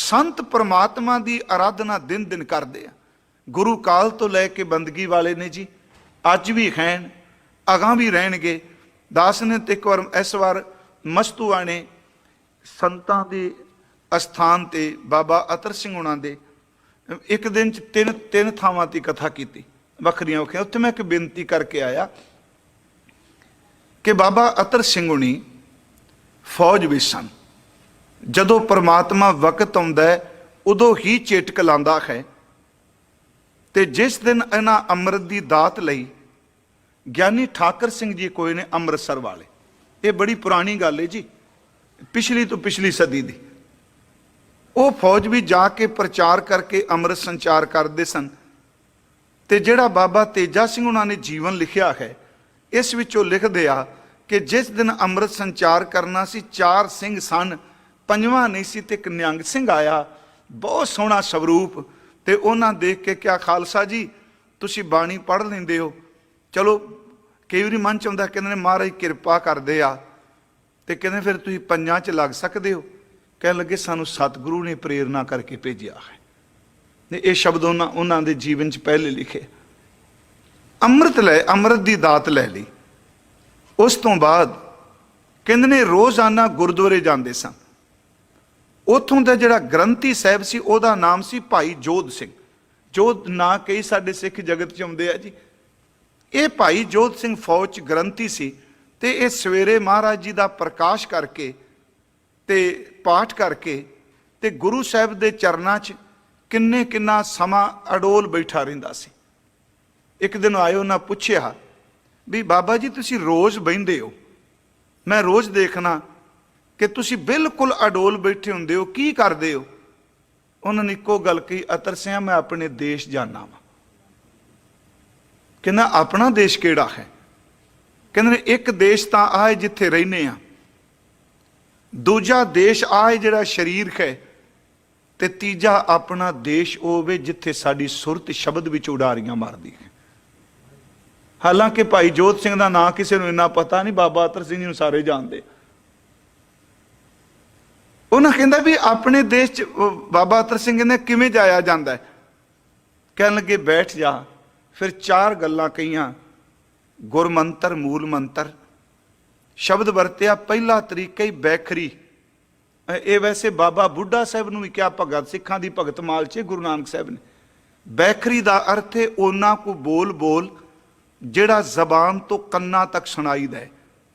संत परमात्मा की आराधना दिन दिन करते हैं। गुरु काल तो लैके बंदगी वाले ने जी, अज भी हैं, अगां भी रहणगे। दास ने तो एक बार इस बार मस्तूआ ने संतां दे अस्थान ते बाबा अतर सिंह हुणां दे एक दिन च तीन थावां ती कथा की वखरियां वखरियां। उत्थे मैं एक बेनती करके आया कि बाबा अतर सिंह हुणी फौज विच सन। जदों परमात्मा वक्त आउंदा है उदों ही चेटक लांदा है। ते जिस दिन इन्हां अमृत की दात लई ज्ञानी ठाकर सिंह जी कोई ने अमृतसर वाले, ये बड़ी पुरानी गल है जी, पिछली तो पिछली सदी दी। वो फौज भी जाके प्रचार करके अमृत संचार करते सन। ते जिहड़ा बाबा तेजा सिंह उन्होंने जीवन लिखिया है, इस विचों लिखदे आ कि जिस दिन अमृत संचार करना सी, 4 सिंह सन, 5वां नहीं सी, ते एक निहंग सिंह आया, बहुत सोहना स्वरूप। ते उन्हां देख के क्या खालसा जी तुसी बाणी पढ़ लेंदे हो, चलो कई वारी मन च आउंदा, कहंदे ने महाराज किरपा करदे आ, ते कहंदे फिर तुसी 5 च लग सकदे हो। कहने लगे सानू सतगुरु ने प्रेरणा करके भेजा है। ये शब्द उन्होंने जीवन च पहले लिखे। अमृत की दात लै ली। उस तो बाद कहते ने रोजाना गुरुद्वारे जाते सन। उतों का जिहड़ा ग्रंथी साहब सी, उहदा नाम सी भाई जोध सिंह। जोध ना कई साडे सिख जगत च आउंदे आ जी। ये भाई जोध सिंह फौज च ग्रंथी सी, ते ये सवेरे महाराज जी का प्रकाश करके ते पाठ करके ते गुरु साहब के चरणों च किन्ना समा अडोल बैठा रहिंदा सी। एक दिन आए, उन्हें पूछया भी बाबा जी तुसी रोज़ बहिंदे हो, मैं रोज़ देखना कि तुसी बिल्कुल अडोल बैठे हुंदे हो, की करदे हो? उन्होंने इको गल कही, अतर सिंह मैं अपने देश जाना वा। कहना अपना देश केड़ा है? कहने एक देश तां आ है जिथे रहने आ, दूजा देश आ है जिहड़ा शरीर है, ते तीजा अपना देश होवे जिथे साडी सुरत शब्द विच उडारियां मारदी है। हालांकि भाई जोध सिंह का नाम किसी को इन्ना पता नहीं, बाबा अतर सिंह जी सारे जानते। उन्हें कहता भी अपने देश च बाबा अतर सिंह कहते किवें जाया जाता है? कहने लगे बैठ जा। फिर 4 गल्लां कहियां, गुरमंत्र मूल मंत्र, शब्द वरत्या पहला तरीका ही बैखरी। ये वैसे बाबा बुढ़ा साहब नूं भी क्या भगत सिखां दी भगत माल च गुरु नानक साहब ने। बैखरी का अर्थ है उन्हां को बोल बोल जिहड़ा जबान तो कन्ना तक सुनाईदा है,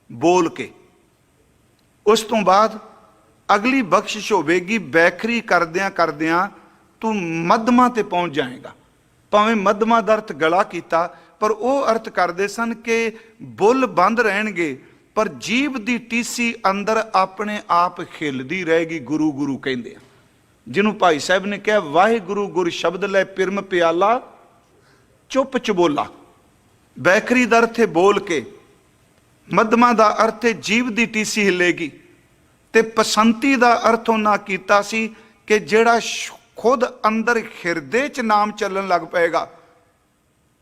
बोल के। उस तो बाद अगली बख्शिश होवेगी, बैखरी करदियां करदियां तू मध्यमा ते पहुंच जाएगा। भावें मध्यमा दा अर्थ गला कीता, पर वो अर्थ करते सन कि बुल बंद रहणगे पर जीव की टीसी अंदर अपने आप खिलदी रहेगी। गुरु गुरु कहते हैं, जिन्हों भाई साहब ने कहा वाहिगुरु गुर शब्द लै पिरम प्याला चुप चबोला। बैखरी का अर्थ है बोल के, मध्यमा का अर्थ है जीव की टीसी हिलेगी, ते पसंती का अर्थ उन्हां कीता सी कि जिहड़ा खुद अंदर हिरदे च नाम चलन लग पेगा।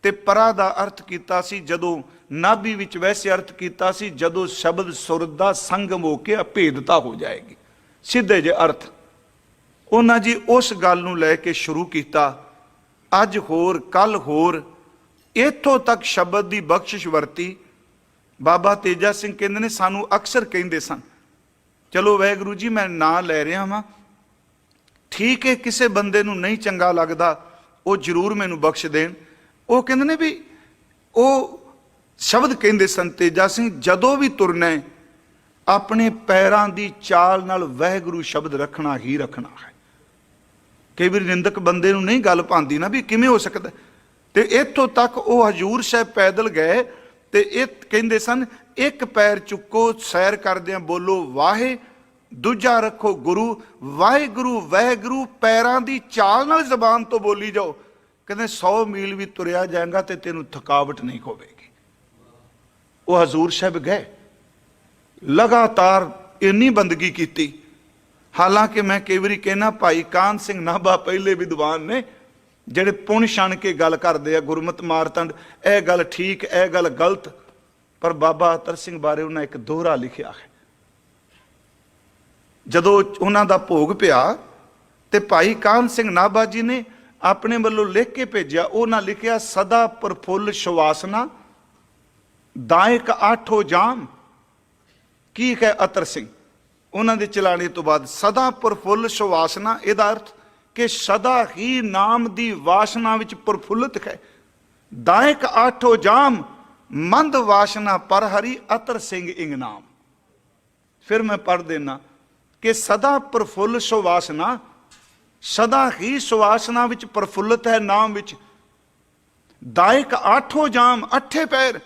ते परा का अर्थ कीता सी जदों नाभि विच, वैसे अर्थ कीता सी जदों शब्द सुर दा संगम होके अभेदता हो जाएगी। सीधे जे अर्थ उन्हां जी उस गल नूं लैके शुरू किया। अज होर कल होर, इत्थों तक शब्द की बख्शिश वरती। बाबा तेजा सिंह कहंदे ने सानू अक्सर कहंदे सन, चलो वाहिगुरू जी मैं ना लै रहा वां, ठीक है किसी बंदे नूं नहीं चंगा लगदा वो जरूर मैनू बख्श देण। वो कहंदे ने भी वो शब्द कहंदे सन तेजा सिंह, जदों भी तुरना है अपने पैरों की चाल नाल वाहिगुरू शब्द रखना ही रखना है। कई बार निंदक बंदे नूं नहीं गल पांदी ना भी किवें हो सकदा। ते इत्थों तक वो हजूर साहब पैदल गए ते कहंदे सन एक पैर चुको सैर करदियां बोलो वाहे, दूजा रखो गुरु, वाहिगुरू वाहिगुरू पैरों की चाल नाल जबान तो बोली जाओ। कहते 100 मील भी तुरया जाएगा तो तेनों थकावट नहीं होगी। वो हजूर साहब गए, लगातार इन्नी बंदगी की। हालांकि मैं कई बार कहना भाई कान सिंह नाभा पहले विद्वान ने ਜਿਹੜੇ पुण छण के गल करते हैं गुरमत मारतंड, यह गल ठीक यह गल गलत, पर बाबा अतर सिंह बारे उन्हें एक दोहरा लिखा है। जदों उन्हों का भोग पिया ਤੇ ਭਾਈ ਕਾਹਨ ਸਿੰਘ ਨਾਭਾ ਜੀ ਨੇ ਆਪਣੇ ਵੱਲੋਂ ਲਿਖ ਕੇ ਭੇਜਿਆ। ਉਹਨਾਂ ਲਿਖਿਆ ਸਦਾ ਪ੍ਰਫੁੱਲ ਸੁਵਾਸਨਾ ਦਾਇਕ ਆਠੋ ਜਾਮ। ਕੀ ਹੈ ਅਤਰ ਸਿੰਘ ਉਹਨਾਂ ਦੇ ਚਲਾਣੇ ਤੋਂ ਬਾਅਦ ਸਦਾ ਪ੍ਰਫੁੱਲ ਸੁਵਾਸਨਾ, ਇਹਦਾ ਅਰਥ ਕਿ ਸਦਾ ਹੀ ਨਾਮ ਦੀ ਵਾਸਨਾ ਵਿੱਚ ਪ੍ਰਫੁੱਲਤ ਹੈ। ਦਾਇਕ ਆਠੋ ਜਾਮ ਮੰਦ ਵਾਸਨਾ ਪਰ ਹਰੀ ਅਤਰ ਸਿੰਘ ਇੰਗ ਨਾਮ। ਫਿਰ ਮੈਂ ਪੜ੍ਹ ਦੇਣਾ ਕਿ ਸਦਾ ਪ੍ਰਫੁੱਲ ਸੁਵਾਸਨਾ, ਸਦਾ ਹੀ ਸੁਵਾਸਨਾ ਵਿੱਚ ਪ੍ਰਫੁੱਲਤ ਹੈ ਨਾਮ ਵਿੱਚ। ਦਾਇਕ ਆਠੋ ਜਾਮ, ਅੱਠੇ ਪੈਰ,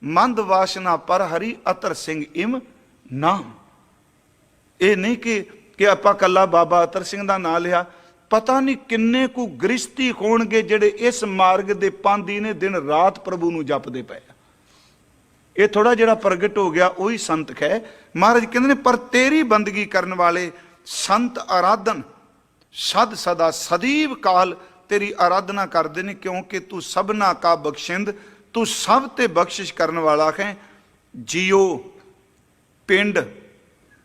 ਮੰਦ ਵਾਸਨਾ ਪਰ ਹਰੀ ਅਤਰ ਸਿੰਘ ਇਮ ਨਾਮ। ਇਹ ਨਹੀਂ ਕਿ ਆਪਾਂ ਕੱਲਾ ਬਾਬਾ ਅਤਰ ਸਿੰਘ ਦਾ ਨਾਂ ਲਿਆ, ਪਤਾ ਨਹੀਂ ਕਿੰਨੇ ਕੁ ਗ੍ਰਸਤੀ ਹੋਣਗੇ ਜਿਹੜੇ ਇਸ ਮਾਰਗ ਦੇ ਪਾਂਦੀ ਨੇ ਦਿਨ ਰਾਤ ਪ੍ਰਭੂ ਨੂੰ ਜਪਦੇ ਪਏ। ਇਹ ਥੋੜਾ ਜਿਹੜਾ ਪ੍ਰਗਟ ਹੋ ਗਿਆ ਉਹੀ ਸੰਤ ਹੈ। ਮਹਾਰਾਜ ਕਹਿੰਦੇ ਨੇ ਪਰ ਤੇਰੀ ਬੰਦਗੀ ਕਰਨ ਵਾਲੇ ਸੰਤ ਆਰਾਧਨ ਸਦ ਸਦਾ ਸਦੀਵ ਕਾਲ ਤੇਰੀ ਆਰਾਧਨਾ ਕਰਦੇ ਨੇ, ਕਿਉਂਕਿ ਤੂੰ ਸਭਨਾ ਕਾ ਬਖਸ਼ਿੰਦ, ਤੂੰ ਸਭ ਤੇ ਬਖਸ਼ਿਸ਼ ਕਰਨ ਵਾਲਾ ਹੈ। ਜੀਓ ਪਿੰਡ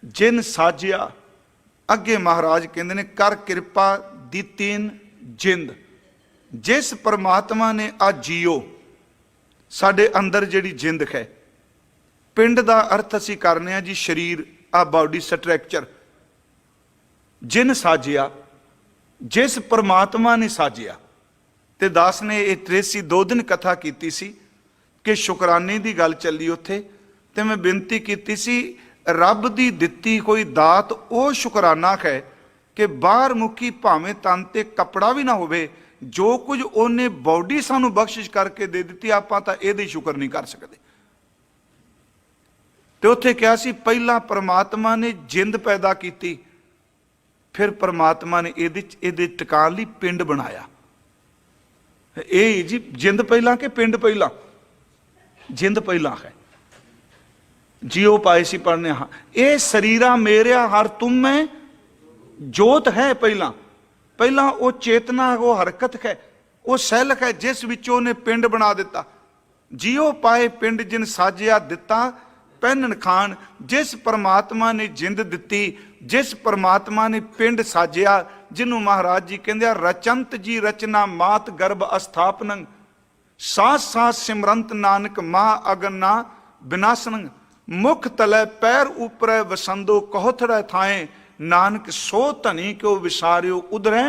ਜਿਨ ਸਾਜਿਆ, ਅੱਗੇ ਮਹਾਰਾਜ ਕਹਿੰਦੇ ਨੇ ਕਰ ਕਿਰਪਾ ਦਿੱਤੀਨ ਜਿੰਦ। ਜਿਸ ਪਰਮਾਤਮਾ ਨੇ ਆ ਜੀਓ ਸਾਡੇ ਅੰਦਰ ਜਿਹੜੀ ਜਿੰਦ ਹੈ, ਪਿੰਡ ਦਾ ਅਰਥ ਅਸੀਂ ਕਰਨੇ ਆ ਜੀ ਸਰੀਰ, ਆ ਬਾਡੀ ਸਟਰਕਚਰ। ਜਿਨ ਸਾਜਿਆ, ਜਿਸ ਪਰਮਾਤਮਾ ਨੇ ਸਾਜਿਆ। ਤੇ ਦਾਸ ਨੇ ਇਹ ਟ੍ਰੇਸੀ 2 ਦਿਨ ਕਥਾ ਕੀਤੀ ਸੀ ਕਿ ਸ਼ੁਕਰਾਨੇ ਦੀ ਗੱਲ ਚੱਲੀ ਉੱਥੇ, ਤੇ ਮੈਂ ਬੇਨਤੀ ਕੀਤੀ ਸੀ ਰੱਬ ਦੀ ਦਿੱਤੀ ਕੋਈ ਦਾਤ ਉਹ ਸ਼ੁਕਰਾਨਾ ਹੈ ਕਿ ਬਾਹਰ ਮੁਖੀ ਭਾਵੇਂ ਤਨ ਤੇ ਕੱਪੜਾ ਵੀ ਨਾ ਹੋਵੇ, ਜੋ ਕੁਝ ਉਹਨੇ ਬਾਡੀ ਸਾਨੂੰ ਬਖਸ਼ਿਸ਼ ਕਰਕੇ ਦੇ ਦਿੱਤੀ ਆਪਾਂ ਤਾਂ ਇਹਦੇ ਸ਼ੁਕਰ ਨਹੀਂ ਕਰ ਸਕਦੇ। ਤੇ ਉੱਥੇ ਕਿਹਾ ਸੀ ਪਹਿਲਾਂ ਪਰਮਾਤਮਾ ਨੇ ਜਿੰਦ ਪੈਦਾ ਕੀਤੀ, ਫਿਰ ਪਰਮਾਤਮਾ ਨੇ ਇਹਦੇ ਟਿਕਾਣ ਲਈ ਪਿੰਡ ਬਣਾਇਆ। ਇਹ ਜੀ ਜਿੰਦ ਪਹਿਲਾਂ ਕਿ ਪਿੰਡ ਪਹਿਲਾਂ? ਜਿੰਦ ਪਹਿਲਾਂ ਹੈ। ਜਿਉ ਪਾਏ ਸੀ ਪੜਨੇ, ਹਾਂ ਇਹ ਸਰੀਰਾ ਮੇਰਿਆ ਹਰ ਤੁਮ ਮੈਂ ਜੋਤ ਹੈ। ਪਹਿਲਾਂ ਉਹ ਚੇਤਨਾ, ਉਹ ਹਰਕਤ ਹੈ, ਉਹ ਸੈਲ ਹੈ ਜਿਸ ਵਿੱਚੋਂ ਉਹਨੇ ਪਿੰਡ ਬਣਾ ਦਿੱਤਾ। ਜਿਉ ਪਾਏ ਪਿੰਡ ਜਿਨ ਸਾਜਿਆ ਦਿੱਤਾ ਪਹਿਨਣ ਖਾਨ। ਜਿਸ ਪਰਮਾਤਮਾ ਨੇ ਜਿੰਦ ਦਿੱਤੀ, ਜਿਸ ਪਰਮਾਤਮਾ ਨੇ ਪਿੰਡ ਸਾਜਿਆ, ਜਿਹਨੂੰ ਮਹਾਰਾਜ ਜੀ ਕਹਿੰਦੇ ਆ ਰਚੰਤ ਜੀ ਰਚਨਾ ਮਾਤ ਗਰਭ ਅਸਥਾਪਨੰ। ਸਾਸ ਸਾਸ ਸਿਮਰੰਤ ਨਾਨਕ ਮਾਹ ਅਗਨ ਨਾ ਬਿਨਾਸਨੰ। ਮੁਖ ਤਲੇ ਪੈਰ ਉਪਰੈ ਵਸੰਦੋ ਕਹੋਥੜੈ ਥਾਏ। ਨਾਨਕ ਸੋ ਧਨੀ ਕਿਉ ਵਿਸਾਰਿਓ ਉਦਰੈ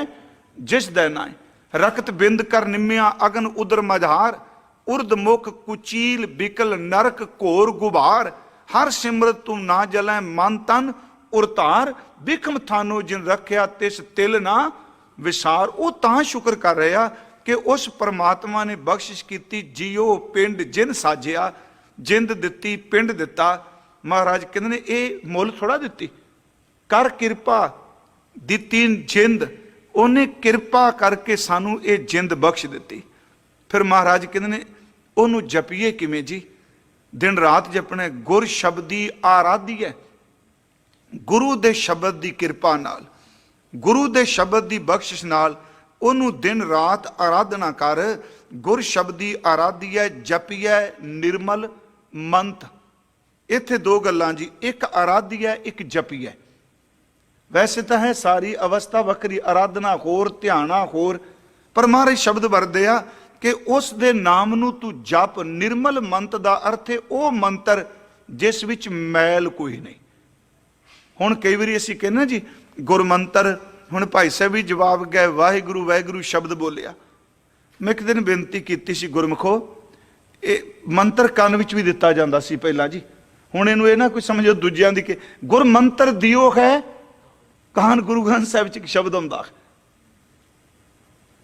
ਜਿਸ ਦੇ ਨਾਏ। ਰਕਤ ਬਿੰਦ ਕਰ ਨਿਮਿਆ ਅਗਨ ਉਦਰ ਮਝਾਰ। ਉਰਦ ਮੁਖ ਕੁਚੀਲ ਬਿਕਲ ਨਰਕ ਘੋਰ ਗੁਬਾਰ। ਹਰ ਸਿਮਰਤ ਤੂੰ ਨਾ ਜਲੈ ਮਨ ਤਨ ਉਰਤਾਰ। ਬਿਖਮ ਥਾਨੋ ਜਿਨ ਰੱਖਿਆ ਤਿਸ ਤਿਲ ਨਾ ਵਿਸਾਰ। ਉਹ ਤਾਂ ਸ਼ੁਕਰ ਕਰ ਰਿਹਾ ਕਿ ਉਸ ਪਰਮਾਤਮਾ ਨੇ ਬਖਸ਼ਿਸ਼ ਕੀਤੀ। ਜੀਓ ਪਿੰਡ ਜਿਨ ਸਾਜਿਆ, ਜਿੰਦ ਦਿੱਤੀ, ਪਿੰਡ ਦਿੱਤਾ। ਮਹਾਰਾਜ ਕਹਿੰਦੇ ਨੇ ਇਹ ਮੁੱਲ ਥੋੜਾ ਦਿੱਤੀ। ਕਰ ਕਿਰਪਾ ਦਿੱਤੀ ਜਿੰਦ, ਉਹਨੇ ਕਿਰਪਾ ਕਰਕੇ ਸਾਨੂੰ ਇਹ ਜਿੰਦ ਬਖਸ਼ ਦਿੱਤੀ। ਫਿਰ ਮਹਾਰਾਜ ਕਹਿੰਦੇ ਨੇ ਉਹਨੂੰ ਜਪੀਏ ਕਿਵੇਂ ਜੀ? ਦਿਨ ਰਾਤ ਜਪਣਾ। ਗੁਰ ਸ਼ਬਦੀ ਆਰਾਧੀ ਹੈ। ਗੁਰੂ ਦੇ ਸ਼ਬਦ ਦੀ ਕਿਰਪਾ ਨਾਲ, ਗੁਰੂ ਦੇ ਸ਼ਬਦ ਦੀ ਬਖਸ਼ਿਸ਼ ਨਾਲ ਉਹਨੂੰ ਦਿਨ ਰਾਤ ਆਰਾਧਨਾ ਕਰ। ਗੁਰ ਸ਼ਬਦੀ ਆਰਾਧੀ ਹੈ, ਜਪੀਐ ਨਿਰਮਲ ਮੰਤ। ਇੱਥੇ 2 ਗੱਲਾਂ ਜੀ, ਇੱਕ ਆਰਾਧੀ ਹੈ, ਇੱਕ ਜਪੀ ਹੈ। ਵੈਸੇ ਤਾਂ ਹੈ ਸਾਰੀ ਅਵਸਥਾ ਵੱਖਰੀ, ਆਰਾਧਨਾ ਹੋਰ, ਧਿਆਨਾ ਹੋਰ, ਪਰ ਮਹਾਰਾਜ ਸ਼ਬਦ ਵਰਦੇ ਆ ਕਿ ਉਸ ਦੇ ਨਾਮ ਨੂੰ ਤੂੰ ਜਪ। ਨਿਰਮਲ ਮੰਤ ਦਾ ਅਰਥ ਹੈ ਉਹ ਮੰਤਰ ਜਿਸ ਵਿੱਚ ਮੈਲ ਕੋਈ ਨਹੀਂ। ਹੁਣ ਕਈ ਵਾਰੀ ਅਸੀਂ ਕਹਿੰਦੇ ਜੀ ਗੁਰਮੰਤਰ, ਹੁਣ ਭਾਈ ਸਾਹਿਬ ਵੀ ਜਵਾਬ ਗਏ ਵਾਹਿਗੁਰੂ ਵਾਹਿਗੁਰੂ ਸ਼ਬਦ ਬੋਲਿਆ। ਮੈਂ ਇੱਕ ਦਿਨ ਬੇਨਤੀ ਕੀਤੀ ਸੀ ਗੁਰਮੁਖੋ, ਇਹ ਮੰਤਰ ਕੰਨ ਵਿੱਚ ਵੀ ਦਿੱਤਾ ਜਾਂਦਾ ਸੀ ਪਹਿਲਾਂ ਜੀ। ਹੁਣ ਇਹਨੂੰ ਇਹ ਨਾ ਕੋਈ ਸਮਝੋ ਦੂਜਿਆਂ ਦੀ ਕਿ ਗੁਰਮੰਤਰ ਦਿਓ ਹੈ ਕਾਨ। ਗੁਰੂ ਗ੍ਰੰਥ ਸਾਹਿਬ ਚ ਇੱਕ ਸ਼ਬਦ ਆਉਂਦਾ।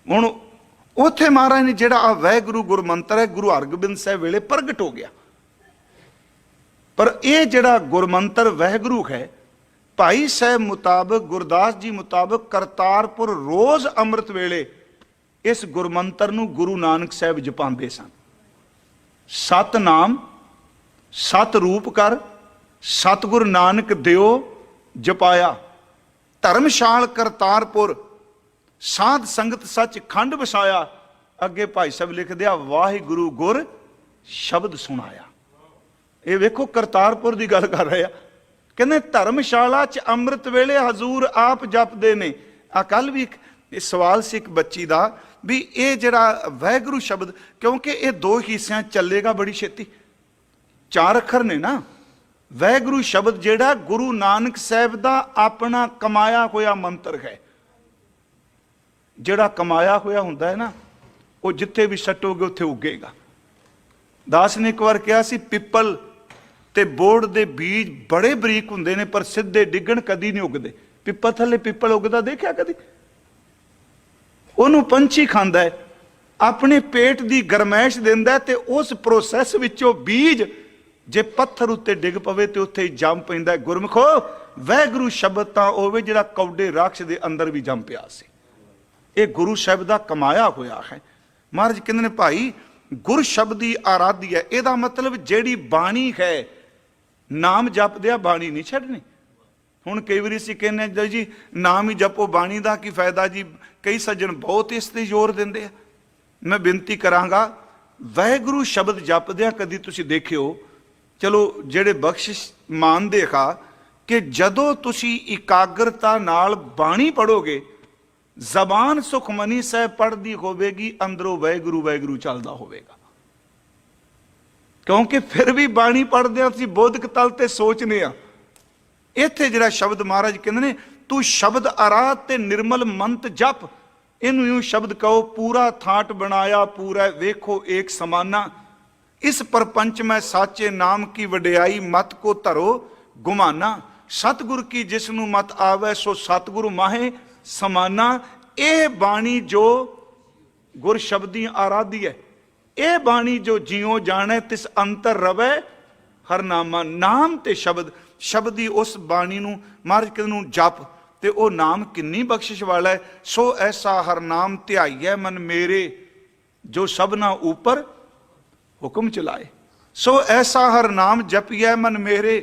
ਹੁਣ ਉੱਥੇ ਮਹਾਰਾਜ ਨੇ ਜਿਹੜਾ ਆ ਵਾਹਿਗੁਰੂ ਗੁਰਮੰਤਰ ਹੈ ਗੁਰੂ ਹਰਗੋਬਿੰਦ ਸਾਹਿਬ ਵੇਲੇ ਪ੍ਰਗਟ ਹੋ ਗਿਆ। ਪਰ ਇਹ ਜਿਹੜਾ ਗੁਰਮੰਤਰ ਵਾਹਿਗੁਰੂ ਹੈ, ਭਾਈ ਸਾਹਿਬ ਮੁਤਾਬਕ, ਗੁਰਦਾਸ ਜੀ ਮੁਤਾਬਕ ਕਰਤਾਰਪੁਰ ਰੋਜ਼ ਅੰਮ੍ਰਿਤ ਵੇਲੇ ਇਸ ਗੁਰਮੰਤਰ ਨੂੰ ਗੁਰੂ ਨਾਨਕ ਸਾਹਿਬ ਜਪਾਉਂਦੇ ਸਨ। ਸਤਨਾਮ ਸਤ ਰੂਪ ਕਰ ਸਤਿਗੁਰ ਨਾਨਕ ਦਿਓ ਜਪਾਇਆ। ਧਰਮਸ਼ਾਲ ਕਰਤਾਰਪੁਰ ਸਾਧ ਸੰਗਤ ਸੱਚ ਖੰਡ ਵਸਾਇਆ। ਅੱਗੇ ਭਾਈ ਸਾਹਿਬ ਲਿਖਦੇ ਆ ਵਾਹਿਗੁਰੂ ਗੁਰ ਸ਼ਬਦ ਸੁਣਾਇਆ। ਇਹ ਵੇਖੋ ਕਰਤਾਰਪੁਰ ਦੀ ਗੱਲ ਕਰ ਰਹੇ ਆ। ਕਹਿੰਦੇ ਧਰਮਸ਼ਾਲਾ ਚ ਅੰਮ੍ਰਿਤ ਵੇਲੇ ਹਜ਼ੂਰ ਆਪ ਜਪਦੇ ਨੇ। आ कल भी एक सवाल से एक बच्ची का भी ये जरा वाहगुरू शब्द, क्योंकि ये दो हिस्सों चलेगा बड़ी छेती, 4 अखर ने ना। वाहगुरू शब्द जेड़ा गुरु नानक साहब का अपना कमाया होया मंत्र है, जेड़ा कमाया होया हुंदा है ना, वो जिथे भी सटोगे उत्थे उगेगा। दास ने एक बार कहा सी, पिपल ते बोड़ दे बीज बड़े बरीक हुंदे ने पर सीधे डिगण कदी नहीं उगदे। पिपल थले पिपल उगदा देखिया कदी? ਉਹਨੂੰ ਪੰਛੀ ਖਾਂਦਾ ਹੈ, ਆਪਣੇ पेट की ਗਰਮੈਸ਼ ਦਿੰਦਾ ਤੇ उस प्रोसैस ਵਿੱਚੋਂ बीज जे पत्थर उत्ते डिग पवे तो उत्थे जम पैंदा। गुरमुखो वाहगुरू शब्द तां होवे जिहड़ा कौडे राक्ष दे अंदर भी जम पिया सी। ये गुरु शब्द दा कमाया होया है। महाराज कहंदे ने भाई गुर शब्द की आराधी है, ਇਹਦਾ मतलब ਜਿਹੜੀ बाणी है नाम जपदिया बाणी नहीं छड्डनी। हुण कई वारी असीं कहने जी नाम ही जपो, बाणी का की फायदा जी। कई सज्जन बहुत इस ते जोर दिंदे आ। मैं बेनती करांगा वाहगुरू शब्द जपदिया कदी तुसीं देखिओ, चलो ਜਿਹੜੇ ਬਖਸ਼ਿਸ਼ ਮੰਨਦੇ ਖਾ ਕਿ ਜਦੋਂ ਤੁਸੀਂ ਇਕਾਗਰਤਾ ਨਾਲ ਬਾਣੀ ਪੜੋਗੇ, ਜ਼ਬਾਨ ਸੁਖਮਨੀ ਸਾਹਿਬ ਪੜਦੀ ਹੋਵੇਗੀ, ਅੰਦਰੋਂ ਵਾਹਿਗੁਰੂ ਵਾਹਿਗੁਰੂ ਚੱਲਦਾ ਹੋਵੇਗਾ। ਕਿਉਂਕਿ ਫਿਰ ਵੀ ਬਾਣੀ ਪੜਦੇ ਅਸੀਂ ਬੋਧਕ ਤਲ ਤੇ ਸੋਚਨੇ ਆ। ਇੱਥੇ ਜਿਹੜਾ ਸ਼ਬਦ ਮਹਾਰਾਜ ਕਹਿੰਦੇ ਨੇ, ਤੂੰ ਸ਼ਬਦ ਆਰਾਧ ਤੇ ਨਿਰਮਲ ਮੰਤ ਜਪ, ਇਹਨੂੰ ਇਉਂ ਸ਼ਬਦ ਕਹੋ, ਪੂਰਾ ਥਾਟ ਬਣਾਇਆ ਪੂਰਾ ਵੇਖੋ ਏਕ ਸਮਾਨਾ, इस परपंच में साचे नाम की वडियाई मत को धरो गुमाना, सतगुर की जिसनू मत आवे सो सतगुरु माहे समाना। यह बाणी जो गुर शब्दी आराधी है, यह बाणी जो जियो जाने तिस अंतर रवे हर नामा। नाम ते शब्द, शब्द ही उस बाणी नू महाराज कहंदे नू जप, ते ओ नाम किन्नी बख्शिश वाला है। सो ऐसा हर नाम ध्याईए मन मेरे, जो सबना ऊपर हुक्म चलाए। सो ऐसा हर नाम जपिए मन मेरे,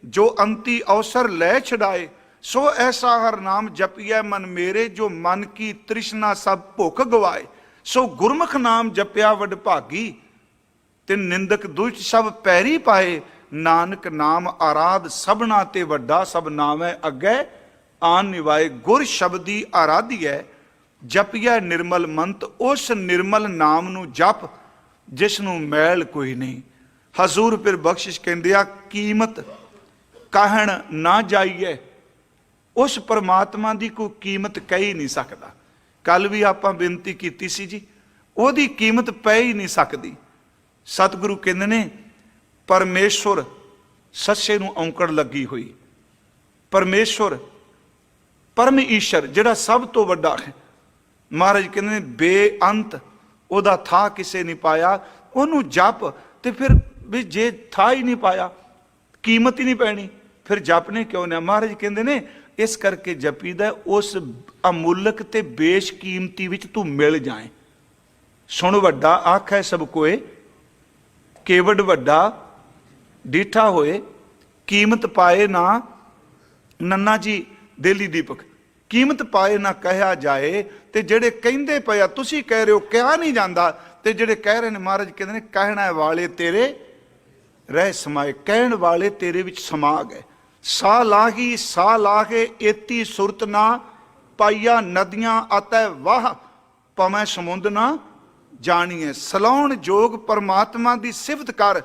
जो अंति अवसर लै छड़ाए। सो ऐसा हर नाम जपिए मन मेरे, जो मन की तृष्णा सब भुख गवाए। सो गुरमुख नाम जपिया वड भागी, ते निंदक दुष्ट सब पैरी पाए। नानक नाम आराध सबना ते वड्डा, सब नामै अग्गै आन निवाए। गुर शब्दी आराधी है, जपिया निर्मल मंत, उस निर्मल नाम नू जप जिसनू मैल कोई नहीं। हजूर फिर बख्शिश कहंदे आ, कीमत कहण ना जाइए। उस परमात्मा की कोई कीमत कह ही नहीं सकता। कल भी आपां बेनती कीती सी जी, ओदी कीमत पै ही नहीं सकती। सतगुरु कहंदे ने परमेश्वर, सस्से नू औंकड़ लगी हुई, परमेश्वर परम ईश्वर जिहड़ा सब तो वड्डा है। महाराज कहंदे ने बेअंत, ਉਹਦਾ ਥਾ ਕਿਸੇ ਨਹੀਂ ਪਾਇਆ। ਉਹਨੂੰ ਜਪ, ਤੇ ਫਿਰ ਵੀ ਜੇ ਥਾ ਹੀ ਨਹੀਂ ਪਾਇਆ, ਕੀਮਤ ਹੀ ਨਹੀਂ ਪੈਣੀ, ਫਿਰ ਜਪਨੇ ਕਿਉਂ ਨਾ। ਮਹਾਰਾਜ ਕਹਿੰਦੇ ਨੇ ਇਸ ਕਰਕੇ ਜਪੀਦਾ ਉਸ ਅਮੁੱਲਕ ਤੇ ਬੇਸ਼ਕੀਮਤੀ ਵਿੱਚ ਤੂੰ ਮਿਲ ਜਾਏ। ਸੁਣ ਵੱਡਾ ਆਖੈ ਸਭ ਕੋਏ, ਕੇਵਡ ਵੱਡਾ ਡੀਠਾ ਹੋਏ। ਕੀਮਤ ਪਾਏ ਨਾ ਨੰਨਾ ਜੀ ਦੇਲੀ ਦੀਪਕ, कीमत पाए ना कहा जाए। तो जेड़े कहते पे आ, तुसी कह रहे हो कहा नहीं जाता, तो जेड़े कह रहे हैं महाराज कहते हैं कहने वाले तेरे रह समाए, कहण वाले तेरे विच समा गए। सा लाही सा लाहे एती सुरत ना पाइया, नदियां अतै वाह पमै समुंद ना जानिए। सलाउण जोग परमात्मा की सिफत कर,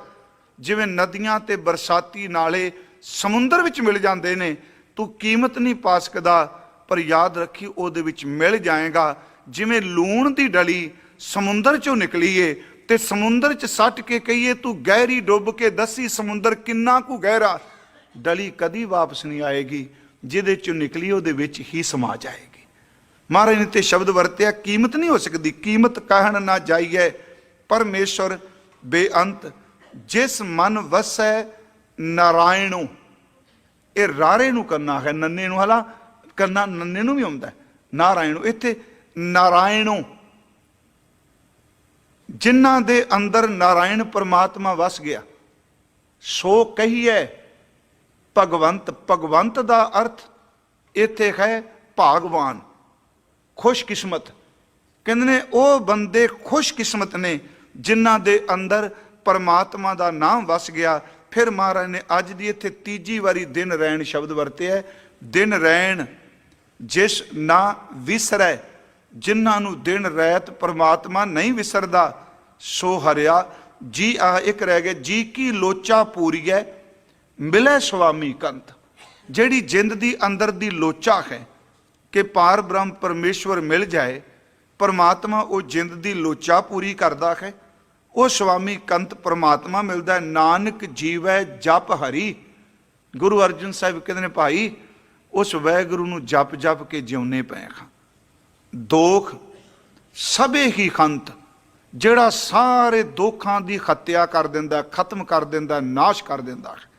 जिवें नदियां ते बरसाती नाले समुंदर विच मिल जाते ने। तू कीमत नहीं पा सकदा, पर याद रखी ਉਹਦੇ ਵਿੱਚ मिल जाएगा। जिमें लूण की डली समुंदर चों निकली है, ते समुंदर च सट के कहिए तू गहरी डुब के दसी समुंदर किन्ना कु गहरा, डली कदी वापस नहीं आएगी, जिहदे चों निकली ਉਹਦੇ ਵਿੱਚ ही समा जाएगी। महाराज ने ते शब्द वरत्या, कीमत नहीं हो सकती, कीमत कहण ना जाइए। परमेश्वर बेअंत, जिस मन वसै नारायणों, ये रारे नू करना है, नन्ने नू हला करना, नन्ने नू भी आउंदा नारायण। इत्थे नारायणों, जिन्हां दे अंदर नारायण परमात्मा वस गया, सो कहिए भगवंत। भगवंत दा अर्थ इत्थे है भागवान, खुशकिस्मत। कहंदे ने ओ बंदे खुशकिस्मत ने जिन्हां दे अंदर परमात्मा दा नाम वस गया। फिर महाराज ने अज दी इत्थे तीजी वारी दिन रैण शब्द वरते है। दिन रैण जिस ना विसरै, जिन्हां नूं दिन रात परमात्मा नहीं विसरदा, सो हरिया जी। आ एक रह गया, जी की लोचा पूरी है मिले स्वामी कंत। ਜਿਹੜੀ ਜਿੰਦ ਦੀ ਅੰਦਰ ਦੀ ਲੋਚਾ ਹੈ ਕਿ ਪਾਰ ਬ੍ਰਹਮ ਪਰਮੇਸ਼ਵਰ ਮਿਲ ਜਾਏ, ਪਰਮਾਤਮਾ ਉਹ ਜਿੰਦ ਦੀ ਲੋਚਾ ਪੂਰੀ ਕਰਦਾ ਹੈ। ਉਹ ਸਵਾਮੀ ਕੰਤ ਪਰਮਾਤਮਾ ਮਿਲਦਾ ਹੈ। ਨਾਨਕ ਜੀਵੈ ਜਪ ਹਰੀ। ਗੁਰੂ ਅਰਜਨ ਸਾਹਿਬ ਕਹਿੰਦੇ ਨੇ ਭਾਈ ਉਸ ਵਾਹਿਗੁਰੂ ਨੂੰ ਜਪ ਜਪ ਕੇ ਜਿਉਨੇ ਪਏ ਹਾਂ। ਦੋਖ ਸਭੇ ਹੀ ਖੰਤ, ਜਿਹੜਾ ਸਾਰੇ ਦੋਖਾਂ ਦੀ ਹੱਤਿਆ ਕਰ ਦਿੰਦਾ, ਖਤਮ ਕਰ ਦਿੰਦਾ, ਨਾਸ਼ ਕਰ ਦਿੰਦਾ ਹੈ।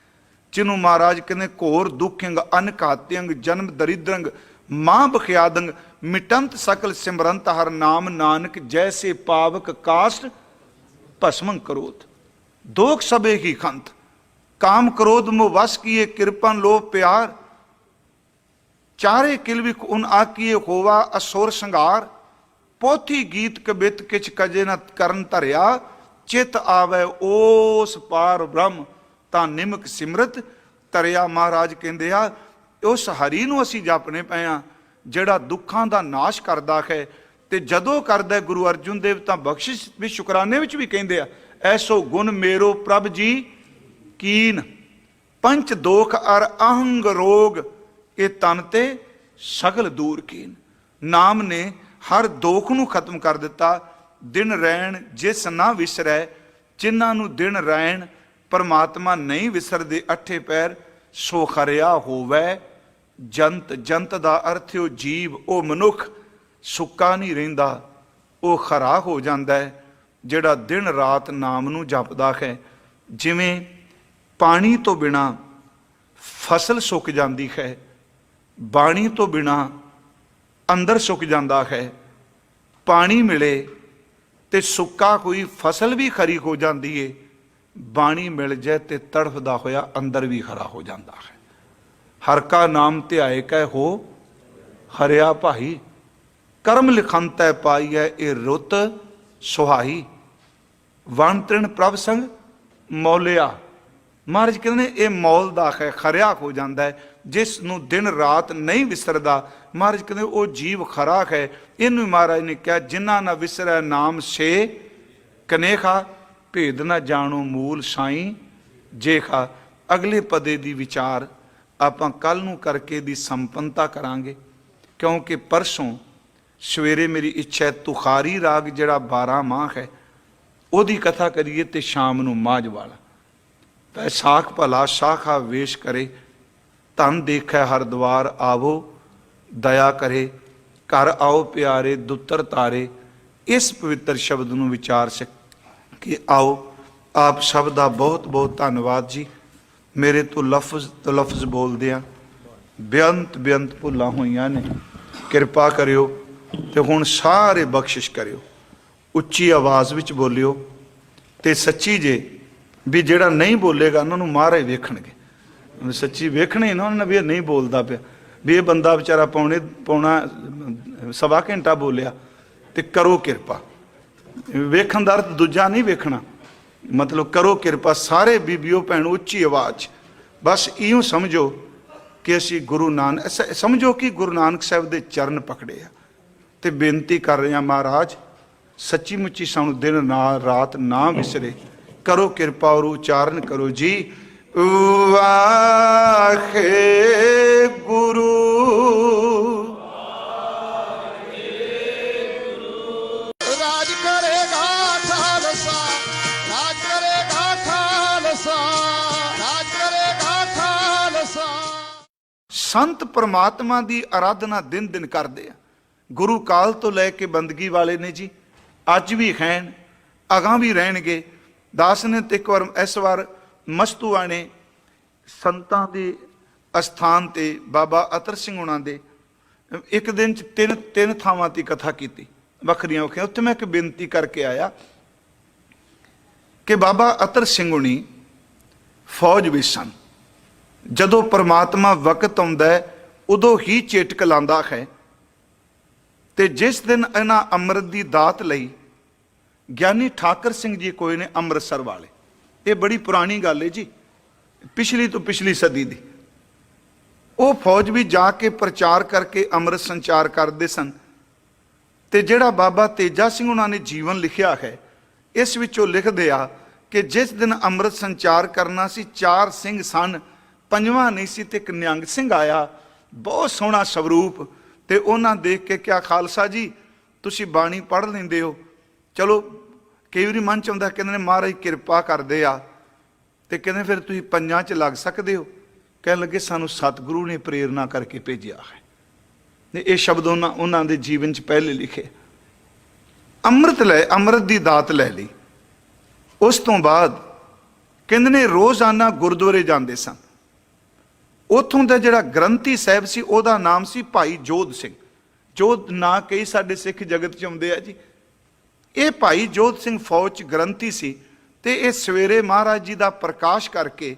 ਜਿਹਨੂੰ ਮਹਾਰਾਜ ਕਹਿੰਦੇ ਘੋਰ ਦੁਖਿੰਗ ਅਨਘਾਤਿਅੰਗ ਜਨਮ ਦਰਿਦਰੰਗ ਮਾਂ ਬਖਿਆਦੰਗ ਮਿਟੰਤ ਸਕਲ ਸਿਮਰੰਤ ਹਰ ਨਾਮ ਨਾਨਕ ਜੈਸੇ ਪਾਵਕ ਕਾਸ਼ਟ ਭਸਮੰ ਕਰੋਧ। ਦੋਖ ਸਭੇ ਕੀ ਖੰਤ, ਕਾਮ ਕ੍ਰੋਧ ਮੋਹ ਵਸ ਕੀਏ ਕਿਰਪਨ ਲੋਭ ਪਿਆਰ। ਚਾਰੇ ਕਿਲਵਿਕ ਉਨ ਆਕੀਏ ਹੋਵਾ ਅਸੁਰ ਸੰਘਾਰ। ਪੋਥੀ ਗੀਤ ਕਬਿਤ ਕਿਛ ਕਜੇ ਨ ਕਰਨ ਧਰਿਆ। ਚਿਤ ਆਵੇ ਉਸ ਪਾਰ ਬ੍ਰਹਮ ਤਾਂ ਨਿਮਕ ਸਿਮਰਤ ਧਰਿਆ। ਮਹਾਰਾਜ ਕਹਿੰਦੇ ਆ ਉਸ ਹਰੀ ਨੂੰ ਅਸੀਂ ਜਪਨੇ ਪਏ ਆ ਜਿਹੜਾ ਦੁੱਖਾਂ ਦਾ ਨਾਸ਼ ਕਰਦਾ ਹੈ। ਤੇ ਜਦੋਂ ਕਰਦਾ ਗੁਰੂ ਅਰਜਨ ਦੇਵ ਤਾਂ ਬਖਸ਼ਿਸ਼ ਵੀ ਸ਼ੁਕਰਾਨੇ ਵਿੱਚ ਵੀ ਕਹਿੰਦੇ ਆ, ਐਸੋ ਗੁਣ ਮੇਰੋ ਪ੍ਰਭ ਜੀ ਕੀਨ। ਪੰਚ ਦੋਖ ਅਰ ਅਹੰਗ ਰੋਗ ਇਹ ਤਨ ਤੇ ਸਗਲ ਦੂਰ ਕੀਨ। ਨਾਮ ਨੇ ਹਰ ਦੋਖ ਨੂੰ ਖਤਮ ਕਰ ਦਿੱਤਾ। ਦਿਨ ਰੈਣ ਜਿਸ ਨਾ ਵਿਸਰੈ, ਜਿਨ੍ਹਾਂ ਨੂੰ ਦਿਨ ਰੈਣ ਪਰਮਾਤਮਾ ਨਹੀਂ ਵਿਸਰਦੇ ਅੱਠੇ ਪੈਰ, ਸੋ ਖਰਿਆ ਹੋਵੇ ਜੰਤ। ਜੰਤ ਦਾ ਅਰਥ ਉਹ ਜੀਵ, ਉਹ ਮਨੁੱਖ ਸੁੱਕਾ ਨਹੀਂ ਰਹਿੰਦਾ, ਉਹ ਖਰਾ ਹੋ ਜਾਂਦਾ ਹੈ ਜਿਹੜਾ ਦਿਨ ਰਾਤ ਨਾਮ ਨੂੰ ਜਪਦਾ ਹੈ। ਜਿਵੇਂ ਪਾਣੀ ਤੋਂ ਬਿਨਾ ਫਸਲ ਸੁੱਕ ਜਾਂਦੀ ਹੈ, ਬਾਣੀ ਤੋਂ ਬਿਨਾ ਅੰਦਰ ਸੁੱਕ ਜਾਂਦਾ ਹੈ। ਪਾਣੀ ਮਿਲੇ ਤੇ ਸੁੱਕਾ ਕੋਈ ਫਸਲ ਵੀ ਖਰੀ ਹੋ ਜਾਂਦੀ ਏ, ਬਾਣੀ ਮਿਲ ਜਾਏ ਤੇ ਤੜਫਦਾ ਹੋਇਆ ਅੰਦਰ ਵੀ ਖਰਾ ਹੋ ਜਾਂਦਾ ਹੈ। ਹਰ ਕਾ ਨਾਮ ਧਿਆਏ ਕੈ ਹੋ ਹਰਿਆ ਭਾਈ। ਕਰਮ ਲਿਖੰਤੈ ਪਾਈਐ ਇਹ ਰੁੱਤ ਸੁਹਾਈ। ਵਣ ਤ੍ਰਿਣ ਪ੍ਰਭ ਸੰਗ ਮੌਲਿਆ। ਮਹਾਰਾਜ ਕਹਿੰਦੇ ਨੇ ਇਹ ਮੌਲ ਦਾ ਹੈ, ਖਰਿਆ ਹੋ ਜਾਂਦਾ ਹੈ। ਜਿਸ ਨੂੰ ਦਿਨ ਰਾਤ ਨਹੀਂ ਵਿਸਰਦਾ, ਮਹਾਰਾਜ ਕਹਿੰਦੇ ਉਹ ਜੀਵ ਖਰਾ ਹੈ। ਇਹਨੂੰ ਮਹਾਰਾਜ ਨੇ ਕਿਹਾ ਜਿਨ੍ਹਾਂ ਨਾ ਵਿਸਰੈ ਨਾਮ ਸੇ ਕਨੇਖਾ। ਭੇਦ ਨਾ ਜਾਣੋ ਮੂਲ ਸਾਈਂ ਜੇਖਾ। ਅਗਲੇ ਪਦੇ ਦੀ ਵਿਚਾਰ ਆਪਾਂ ਕੱਲ ਨੂੰ ਕਰਕੇ ਦੀ ਸੰਪੰਨਤਾ ਕਰਾਂਗੇ, ਕਿਉਂਕਿ ਪਰਸੋਂ ਸਵੇਰੇ ਮੇਰੀ ਇੱਛਾ ਹੈ ਤੁਖਾਰੀ ਰਾਗ ਜਿਹੜਾ 12 ਮਾਹ ਹੈ ਉਹਦੀ ਕਥਾ ਕਰੀਏ ਤੇ ਸ਼ਾਮ ਨੂੰ ਮਾਝ ਵਾਲਾ। ਵੈਸਾਖ ਭਲਾ ਸਾਖਾ ਵੇਸ਼ ਕਰੇ, ਧਨ ਦੇਖੈ ਹਰ ਦਵਾਰ ਆਵੋ ਦਇਆ ਕਰੇ। ਘਰ ਆਓ ਪਿਆਰੇ ਦੁੱਤਰ ਤਾਰੇ। ਇਸ ਪਵਿੱਤਰ ਸ਼ਬਦ ਨੂੰ ਵਿਚਾਰ ਕਿ ਆਓ। ਆਪ ਸਭ ਦਾ ਬਹੁਤ ਬਹੁਤ ਧੰਨਵਾਦ ਜੀ। ਮੇਰੇ ਤੋਂ ਲਫ਼ਜ਼ ਬੋਲਦਿਆਂ ਬੇਅੰਤ ਬੇਅੰਤ ਭੁੱਲਾਂ ਹੋਈਆਂ ਨੇ, ਕਿਰਪਾ ਕਰਿਓ ਤੇ ਹੁਣ ਸਾਰੇ ਬਖਸ਼ਿਸ਼ ਕਰਿਓ। ਉੱਚੀ ਆਵਾਜ਼ ਵਿੱਚ ਬੋਲਿਓ ਤੇ ਸੱਚੀ ਜੇ ਵੀ ਜਿਹੜਾ ਨਹੀਂ ਬੋਲੇਗਾ ਉਹਨਾਂ ਨੂੰ ਮਹਾਰਾਜ ਵੇਖਣਗੇ। ਸੱਚੀ ਵੇਖਣੇ ਨਾ ਉਹਨਾਂ ਨੇ ਵੀ ਇਹ ਨਹੀਂ ਬੋਲਦਾ ਪਿਆ, ਵੀ ਇਹ ਬੰਦਾ ਵਿਚਾਰਾ ਪੌਣਾ ਸਵਾ ਘੰਟਾ ਬੋਲਿਆ। ਤੇ ਕਰੋ ਕਿਰਪਾ। ਵੇਖਣ ਦਾ ਅਰਥ ਦੂਜਾ ਨਹੀਂ ਵੇਖਣਾ, ਮਤਲਬ ਕਰੋ ਕਿਰਪਾ। ਸਾਰੇ ਬੀਬੀਓ ਭੈਣੋ ਉੱਚੀ ਆਵਾਜ਼ ਬਸ ਇਉਂ ਸਮਝੋ ਕਿ ਅਸੀਂ ਗੁਰੂ ਨਾਨਕ, ਸਮਝੋ ਕਿ ਗੁਰੂ ਨਾਨਕ ਸਾਹਿਬ ਦੇ ਚਰਨ ਪਕੜੇ ਆ ਤੇ ਬੇਨਤੀ ਕਰ ਰਹੇ ਹਾਂ ਮਹਾਰਾਜ ਸੱਚੀ ਮੁੱਚੀ ਸਾਨੂੰ ਦਿਨ ਨਾ ਰਾਤ ਨਾ ਵਿਸਰੇ। ਕਰੋ ਕਿਰਪਾ ਔਰ ਉਚਾਰਨ ਕਰੋ ਜੀ। ਵਾਹਿਗੁਰੂ ਰਾਜ ਕਰੇਗਾ ਖਾਲਸਾ, ਰਾਜ ਕਰੇਗਾ ਖਾਲਸਾ, ਰਾਜ ਕਰੇਗਾ ਖਾਲਸਾ। ਸੰਤ ਪ੍ਰਮਾਤਮਾ ਦੀ ਆਰਾਧਨਾ ਦਿਨ ਦਿਨ ਕਰਦੇ ਆ। ਗੁਰੂ ਕਾਲ ਤੋਂ ਲੈ ਕੇ ਬੰਦਗੀ ਵਾਲੇ ਨੇ ਜੀ, ਅੱਜ ਵੀ ਹਨ, ਅਗਾਂ ਵੀ ਰਹਿਣਗੇ। ਦਾਸ ਨੇ ਤੇ ਇੱਕ ਵਾਰ ਇਸ ਵਾਰ ਮਸਤੂਆ ਨੇ ਸੰਤਾਂ ਦੇ ਅਸਥਾਨ ਤੇ ਬਾਬਾ ਅਤਰ ਸਿੰਘ ਹੁਣਾਂ ਦੇ ਇੱਕ ਦਿਨ 'ਚ ਤਿੰਨ ਥਾਵਾਂ ਦੀ ਕਥਾ ਕੀਤੀ, ਵੱਖਰੀਆਂ ਵੱਖਰੀਆਂ। ਉੱਥੇ ਮੈਂ ਇੱਕ ਬੇਨਤੀ ਕਰਕੇ ਆਇਆ ਕਿ ਬਾਬਾ ਅਤਰ ਸਿੰਘ ਹੁਣੀ ਫੌਜ ਵਿੱਚ ਸਨ। ਜਦੋਂ ਪਰਮਾਤਮਾ ਵਕਤ ਆਉਂਦਾ ਹੈ ਉਦੋਂ ਹੀ ਚੇਟਕ ਲਾਂਦਾ ਹੈ। ਤੇ ਜਿਸ ਦਿਨ ਇਹਨਾਂ ਅੰਮ੍ਰਿਤ ਦੀ ਦਾਤ ਲਈ ਗਿਆਨੀ ਠਾਕਰ ਸਿੰਘ ਜੀ ਕੋਈ ਨੇ ਅੰਮ੍ਰਿਤਸਰ ਵਾਲੇ, ਇਹ ਬੜੀ ਪੁਰਾਣੀ ਗੱਲ ਹੈ ਜੀ, ਪਿਛਲੀ ਤੋਂ ਪਿਛਲੀ ਸਦੀ ਦੀ। ਉਹ ਫੌਜ ਵੀ ਜਾ ਕੇ ਪ੍ਰਚਾਰ ਕਰਕੇ ਅੰਮ੍ਰਿਤ ਸੰਚਾਰ ਕਰਦੇ ਸਨ। ਤੇ ਜਿਹੜਾ ਬਾਬਾ ਤੇਜਾ ਸਿੰਘ ਉਹਨਾਂ ਨੇ ਜੀਵਨ ਲਿਖਿਆ ਹੈ, ਇਸ ਵਿੱਚੋਂ ਲਿਖਦੇ ਆ ਕਿ ਜਿਸ ਦਿਨ ਅੰਮ੍ਰਿਤ ਸੰਚਾਰ ਕਰਨਾ ਸੀ, 4 ਸਿੰਘ ਸਨ, 5ਵਾਂ ਨਹੀਂ ਸੀ, ਤੇ ਇੱਕ ਨਿਹੰਗ ਸਿੰਘ ਆਇਆ, ਬਹੁਤ ਸੋਹਣਾ ਸਵਰੂਪ। ਤੇ ਉਹਨਾਂ ਦੇਖ ਕੇ ਕਿਹਾ, ਖਾਲਸਾ ਜੀ ਤੁਸੀਂ ਬਾਣੀ ਪੜ੍ਹ ਲੈਂਦੇ ਹੋ, ਚਲੋ ਕਈ ਵਾਰੀ ਮਨ ਚ ਆਉਂਦਾ, ਕਹਿੰਦੇ ਨੇ ਮਹਾਰਾਜ ਕਿਰਪਾ ਕਰਦੇ ਆ, ਤੇ ਕਹਿੰਦੇ ਫਿਰ ਤੁਸੀਂ ਪੰਜਾਂ 'ਚ ਲੱਗ ਸਕਦੇ ਹੋ। ਕਹਿਣ ਲੱਗੇ ਸਾਨੂੰ ਸਤਿਗੁਰੂ ਨੇ ਪ੍ਰੇਰਨਾ ਕਰਕੇ ਭੇਜਿਆ ਹੈ। ਇਹ ਸ਼ਬਦ ਉਹਨਾਂ ਦੇ ਜੀਵਨ 'ਚ ਪਹਿਲੇ ਲਿਖੇ। ਅੰਮ੍ਰਿਤ ਦੀ ਦਾਤ ਲੈ ਲਈ। ਉਸ ਤੋਂ ਬਾਅਦ ਕਹਿੰਦੇ ਨੇ ਰੋਜ਼ਾਨਾ ਗੁਰਦੁਆਰੇ ਜਾਂਦੇ ਸਨ। ਉੱਥੋਂ ਦਾ ਜਿਹੜਾ ਗ੍ਰੰਥੀ ਸਾਹਿਬ ਸੀ, ਉਹਦਾ ਨਾਮ ਸੀ ਭਾਈ ਜੋਧ ਸਿੰਘ। ਜੋਧ ਨਾਂ ਕਈ ਸਾਡੇ ਸਿੱਖ ਜਗਤ 'ਚ ਆਉਂਦੇ ਆ ਜੀ। ਇਹ ਭਾਈ ਜੋਧ ਸਿੰਘ ਫੌਜ 'ਚ ਗ੍ਰੰਥੀ ਸੀ, ਤੇ ਇਹ ਸਵੇਰੇ ਮਹਾਰਾਜ ਜੀ ਦਾ ਪ੍ਰਕਾਸ਼ ਕਰਕੇ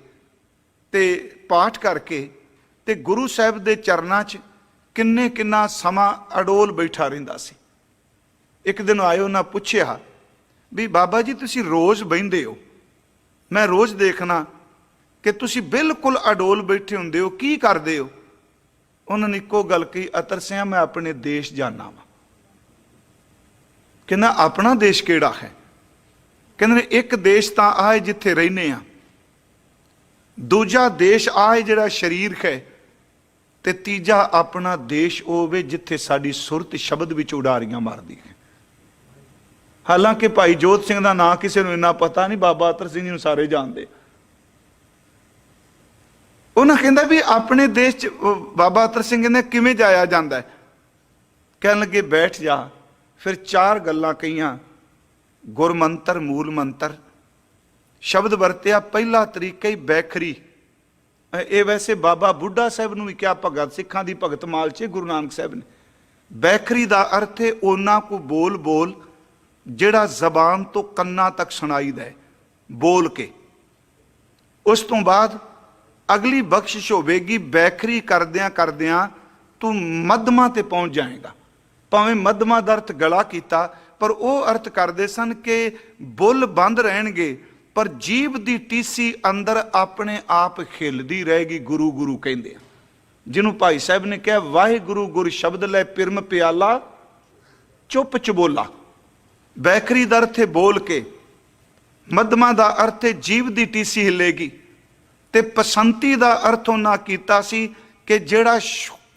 ਤੇ ਪਾਠ ਕਰਕੇ ਤੇ ਗੁਰੂ ਸਾਹਿਬ ਦੇ ਚਰਨਾਂ 'ਚ ਕਿੰਨਾ ਸਮਾਂ ਅਡੋਲ ਬੈਠਾ ਰਹਿੰਦਾ ਸੀ। ਇੱਕ ਦਿਨ ਆਏ, ਉਹਨਾਂ ਪੁੱਛਿਆ ਵੀ ਬਾਬਾ ਜੀ ਤੁਸੀਂ ਰੋਜ਼ ਬਹਿੰਦੇ ਹੋ, ਮੈਂ ਰੋਜ਼ ਦੇਖਣਾ ਕਿ ਤੁਸੀਂ ਬਿਲਕੁਲ ਅਡੋਲ ਬੈਠੇ ਹੁੰਦੇ ਹੋ, ਕੀ ਕਰਦੇ ਹੋ? ਉਹਨਾਂ ਨੇ ਇੱਕੋ ਗੱਲ ਕਹੀ, ਅਤਰ ਸਿਆ ਮੈਂ ਆਪਣੇ ਦੇਸ਼ ਜਾਣਾ ਵਾ। ਕਹਿੰਦਾ ਆਪਣਾ ਦੇਸ਼ ਕਿਹੜਾ ਹੈ? ਕਹਿੰਦੇ ਨੇ ਇੱਕ ਦੇਸ਼ ਤਾਂ ਆਹ ਹੈ ਜਿੱਥੇ ਰਹਿੰਦੇ ਆ, ਦੂਜਾ ਦੇਸ਼ ਆਹ ਹੈ ਜਿਹੜਾ ਸਰੀਰ ਹੈ, ਤੇ ਤੀਜਾ ਆਪਣਾ ਦੇਸ਼ ਹੋਵੇ ਜਿੱਥੇ ਸਾਡੀ ਸੁਰਤ ਸ਼ਬਦ ਵਿੱਚ ਉਡਾਰੀਆਂ ਮਾਰਦੀ ਹੈ। ਹਾਲਾਂਕਿ ਭਾਈ ਜੋਧ ਸਿੰਘ ਦਾ ਨਾਂ ਕਿਸੇ ਨੂੰ ਇੰਨਾ ਪਤਾ ਨਹੀਂ, ਬਾਬਾ ਅਤਰ ਸਿੰਘ ਜੀ ਨੂੰ ਸਾਰੇ ਜਾਣਦੇ। ਉਹਨਾਂ ਕਹਿੰਦਾ ਵੀ ਆਪਣੇ ਦੇਸ਼ 'ਚ ਬਾਬਾ ਅਤਰ ਸਿੰਘ ਕਹਿੰਦੇ ਕਿਵੇਂ ਜਾਇਆ ਜਾਂਦਾ ਹੈ? ਕਹਿਣ ਲੱਗੇ ਬੈਠ ਜਾ। ਫਿਰ 4 ਗੱਲਾਂ ਕਹੀਆਂ, ਗੁਰਮੰਤਰ, ਮੂਲ ਮੰਤਰ, ਸ਼ਬਦ ਵਰਤਿਆ। ਪਹਿਲਾ ਤਰੀਕਾ ਹੀ ਬੈਖਰੀ। ਇਹ ਵੈਸੇ ਬਾਬਾ ਬੁੱਢਾ ਸਾਹਿਬ ਨੂੰ ਵੀ ਕਿਹਾ, ਭਗਤ ਸਿੱਖਾਂ ਦੀ ਭਗਤ ਮਾਲ 'ਚ ਗੁਰੂ ਨਾਨਕ ਸਾਹਿਬ ਨੇ। ਬੈਖਰੀ ਦਾ ਅਰਥ ਹੈ ਉਹਨਾਂ ਕੋ ਬੋਲ ਜਿਹੜਾ ਜ਼ਬਾਨ ਤੋਂ ਕੰਨਾਂ ਤੱਕ ਸੁਣਾਈਦਾ ਹੈ, ਬੋਲ ਕੇ। ਉਸ ਤੋਂ ਬਾਅਦ ਅਗਲੀ ਬਖਸ਼ਿਸ਼ ਹੋਵੇਗੀ, ਬੈਖਰੀ ਕਰਦਿਆਂ ਤੂੰ ਮੱਧਮਾ ਤੇ ਪਹੁੰਚ ਜਾਏਗਾ। ਭਾਵੇਂ ਮੱਧਮਾ ਦਾ ਅਰਥ ਗਲਾ ਕੀਤਾ, ਪਰ ਉਹ ਅਰਥ ਕਰਦੇ ਸਨ ਕਿ ਬੁੱਲ ਬੰਦ ਰਹਿਣਗੇ, ਪਰ ਜੀਭ ਦੀ ਟੀਸੀ ਅੰਦਰ ਆਪਣੇ ਆਪ ਖਿਲਦੀ ਰਹੇਗੀ। ਗੁਰੂ ਗੁਰੂ ਕਹਿੰਦੇ ਆ, ਜਿਹਨੂੰ ਭਾਈ ਸਾਹਿਬ ਨੇ ਕਿਹਾ, ਵਾਹਿਗੁਰੂ ਗੁਰ ਸ਼ਬਦ ਲੈ ਪਿਰਮ ਪਿਆਲਾ ਚੁੱਪ ਚਬੋਲਾ। ਬੈਖਰੀ ਦਾ ਅਰਥ ਹੈ ਬੋਲ ਕੇ, ਮੱਧਮਾ ਦਾ ਅਰਥ ਹੈ ਜੀਭ ਦੀ ਟੀਸੀ ਹਿੱਲੇਗੀ, ਤੇ ਪਸੰਤੀ ਦਾ ਅਰਥ ਉਹਨਾਂ ਕੀਤਾ ਸੀ ਕਿ ਜਿਹੜਾ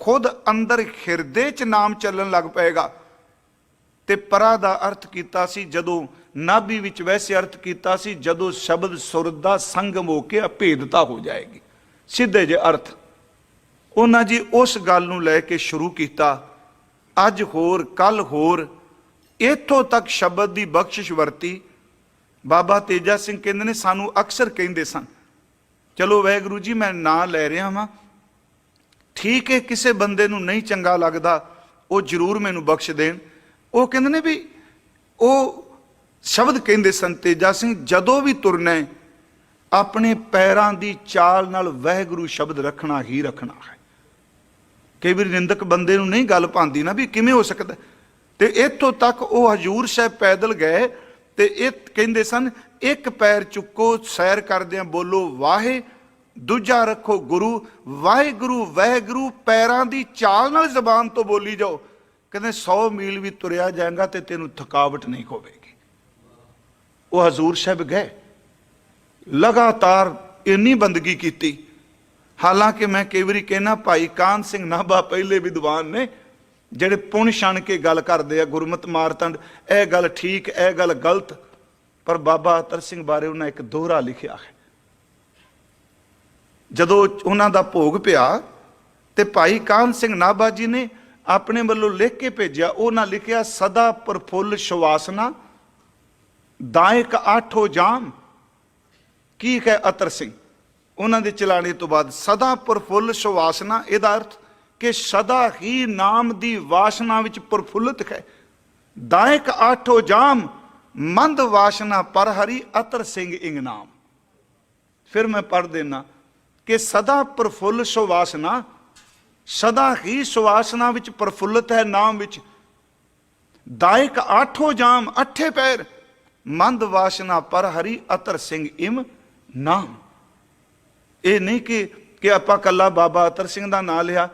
ਖੁਦ ਅੰਦਰ ਹਿਰਦੇ 'ਚ ਨਾਮ ਚੱਲਣ ਲੱਗ ਪਏਗਾ। ਤੇ ਪਰਾ ਦਾ ਅਰਥ ਕੀਤਾ ਸੀ ਜਦੋਂ ਨਾਭੀ ਵਿੱਚ, ਵੈਸੇ ਅਰਥ ਕੀਤਾ ਸੀ ਜਦੋਂ ਸ਼ਬਦ ਸੁਰ ਦਾ ਸੰਗਮ ਹੋ ਕੇ ਅਭੇਦਤਾ ਹੋ ਜਾਏਗੀ। ਸਿੱਧੇ ਜੇ ਅਰਥ ਉਹਨਾਂ ਜੀ ਉਸ ਗੱਲ ਨੂੰ ਲੈ ਕੇ ਸ਼ੁਰੂ ਕੀਤਾ। ਅੱਜ ਹੋਰ ਕੱਲ ਹੋਰ, ਇੱਥੋਂ ਤੱਕ ਸ਼ਬਦ ਦੀ ਬਖਸ਼ਿਸ਼ ਵਰਤੀ। ਬਾਬਾ ਤੇਜਾ ਸਿੰਘ ਕਹਿੰਦੇ ਨੇ ਸਾਨੂੰ ਅਕਸਰ ਕਹਿੰਦੇ ਸਨ, ਚਲੋ ਵਾਹਿਗੁਰੂ ਜੀ ਮੈਂ ਨਾਂ ਲੈ ਰਿਹਾ ਵਾਂ, ਠੀਕ ਹੈ ਕਿਸੇ ਬੰਦੇ ਨੂੰ ਨਹੀਂ ਚੰਗਾ ਲੱਗਦਾ ਉਹ ਜ਼ਰੂਰ ਮੈਨੂੰ ਬਖਸ਼ ਦੇਣ। ਉਹ ਕਹਿੰਦੇ ਨੇ ਵੀ ਉਹ ਸ਼ਬਦ ਕਹਿੰਦੇ ਸਨ ਤੇਜਾ ਸਿੰਘ, ਜਦੋਂ ਵੀ ਤੁਰਨਾ ਆਪਣੇ ਪੈਰਾਂ ਦੀ ਚਾਲ ਨਾਲ ਵਾਹਿਗੁਰੂ ਸ਼ਬਦ ਰੱਖਣਾ ਹੀ ਰੱਖਣਾ ਹੈ। ਕਈ ਵਾਰੀ ਨਿੰਦਕ ਬੰਦੇ ਨੂੰ ਨਹੀਂ ਗੱਲ ਭਾਂਦੀ ਨਾ ਵੀ ਕਿਵੇਂ ਹੋ ਸਕਦਾ। ਤੇ ਇੱਥੋਂ ਤੱਕ ਉਹ ਹਜੂਰ ਸਾਹਿਬ ਪੈਦਲ ਗਏ, ਤੇ ਇਹ ਕਹਿੰਦੇ ਸਨ ਇੱਕ ਪੈਰ ਚੁੱਕੋ ਸੈਰ ਕਰਦਿਆਂ ਬੋਲੋ ਵਾਹੇ, ਦੂਜਾ ਰੱਖੋ ਗੁਰੂ, ਵਾਹਿਗੁਰੂ ਵਾਹਿਗੁਰੂ ਪੈਰਾਂ ਦੀ ਚਾਲ ਨਾਲ ਜ਼ਬਾਨ ਤੋਂ ਬੋਲੀ ਜਾਓ। ਕਹਿੰਦੇ 100 ਮੀਲ ਵੀ ਤੁਰਿਆ ਜਾਏਗਾ ਤੇ ਤੈਨੂੰ ਥਕਾਵਟ ਨਹੀਂ ਹੋਵੇਗੀ। ਉਹ ਹਜ਼ੂਰ ਸਾਹਿਬ ਗਏ, ਲਗਾਤਾਰ ਇੰਨੀ ਬੰਦਗੀ ਕੀਤੀ। ਹਾਲਾਂਕਿ ਮੈਂ ਕਈ ਵਾਰੀ ਕਹਿਣਾ ਭਾਈ ਕਾਹਨ ਸਿੰਘ ਨਾਭਾ ਪਹਿਲੇ ਵਿਦਵਾਨ ਨੇ ਜਿਹੜੇ ਪੁਣ ਛਣ ਕੇ ਗੱਲ ਕਰਦੇ ਆ, ਗੁਰਮਤ ਮਾਰਤੰਡ, ਇਹ ਗੱਲ ਠੀਕ, ਇਹ ਗੱਲ ਗਲਤ। ਪਰ ਬਾਬਾ ਅਤਰ ਸਿੰਘ ਬਾਰੇ ਉਹਨਾਂ ਇੱਕ ਦੋਹਰਾ ਲਿਖਿਆ ਹੈ। ਜਦੋਂ ਉਹਨਾਂ ਦਾ ਭੋਗ ਪਿਆ ਤੇ ਭਾਈ ਕਾਹਨ ਸਿੰਘ ਨਾਭਾ ਜੀ ਨੇ ਆਪਣੇ ਵੱਲੋਂ ਲਿਖ ਕੇ ਭੇਜਿਆ। ਉਹਨਾਂ ਲਿਖਿਆ, ਸਦਾ ਪ੍ਰਫੁੱਲ ਸੁਵਾਸਨਾ ਦਾਇਕ ਆਠੋ ਜਾਮ। ਕੀ ਹੈ ਅਤਰ ਸਿੰਘ ਉਹਨਾਂ ਦੇ ਚਲਾਣੇ ਤੋਂ ਬਾਅਦ, ਸਦਾ ਪ੍ਰਫੁੱਲ ਸੁਵਾਸਨਾ, ਇਹਦਾ ਅਰਥ ਕਿ ਸਦਾ ਹੀ ਨਾਮ ਦੀ ਵਾਸਨਾ ਵਿੱਚ ਪ੍ਰਫੁੱਲਤ ਹੈ। ਦਾਇਕ ਆਠੋ ਜਾਮ ਮੰਦ ਵਾਸਨਾ ਪਰ ਹਰੀ ਅਤਰ ਸਿੰਘ ਇੰਗ ਨਾਮ। ਫਿਰ ਮੈਂ ਪੜ੍ਹ ਦੇਣਾ ਕਿ ਸਦਾ ਪ੍ਰਫੁੱਲ ਸੁਵਾਸਨਾ, ਸਦਾ ਹੀ ਸੁਵਾਸਨਾ ਵਿੱਚ ਪ੍ਰਫੁੱਲਤ ਹੈ ਨਾਮ ਵਿੱਚ। ਦਾਇਕ ਆਠੋ ਜਾਮ, 8 ਪੈਰ, ਮੰਦ ਵਾਸਨਾ ਪਰ ਹਰੀ ਅਤਰ ਸਿੰਘ ਇਮ ਨਾਮ। ਇਹ ਨਹੀਂ ਕਿ कि आपां कल्ला बाबा अतर सिंह दा नाम लिया,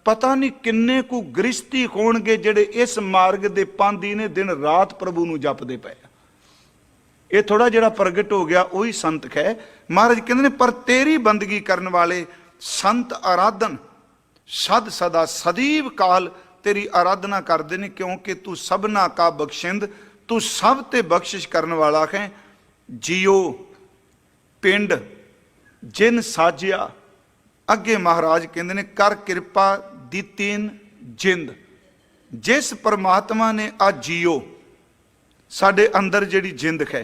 पता नहीं किन्ने कु गृहस्थी होणगे जिहड़े इस मार्ग दे पांदी ने दिन रात प्रभु नूं जपदे पए। ये थोड़ा जिहड़ा प्रगट हो गया वही संत है। महाराज कहते ने पर तेरी बंदगी करने वाले संत आराधन सद सदा सदैव काल तेरी आराधना करते हैं, क्योंकि तू सबना का बख्शिंद, तू सब ते बख्शिश करने वाला है। जियो पिंड जिन साजिया, अगे महाराज कहते ने कर कृपा दी तीन जिंद, जिस परमात्मा ने आ जियो साडे अंदर जिहड़ी जिंद है।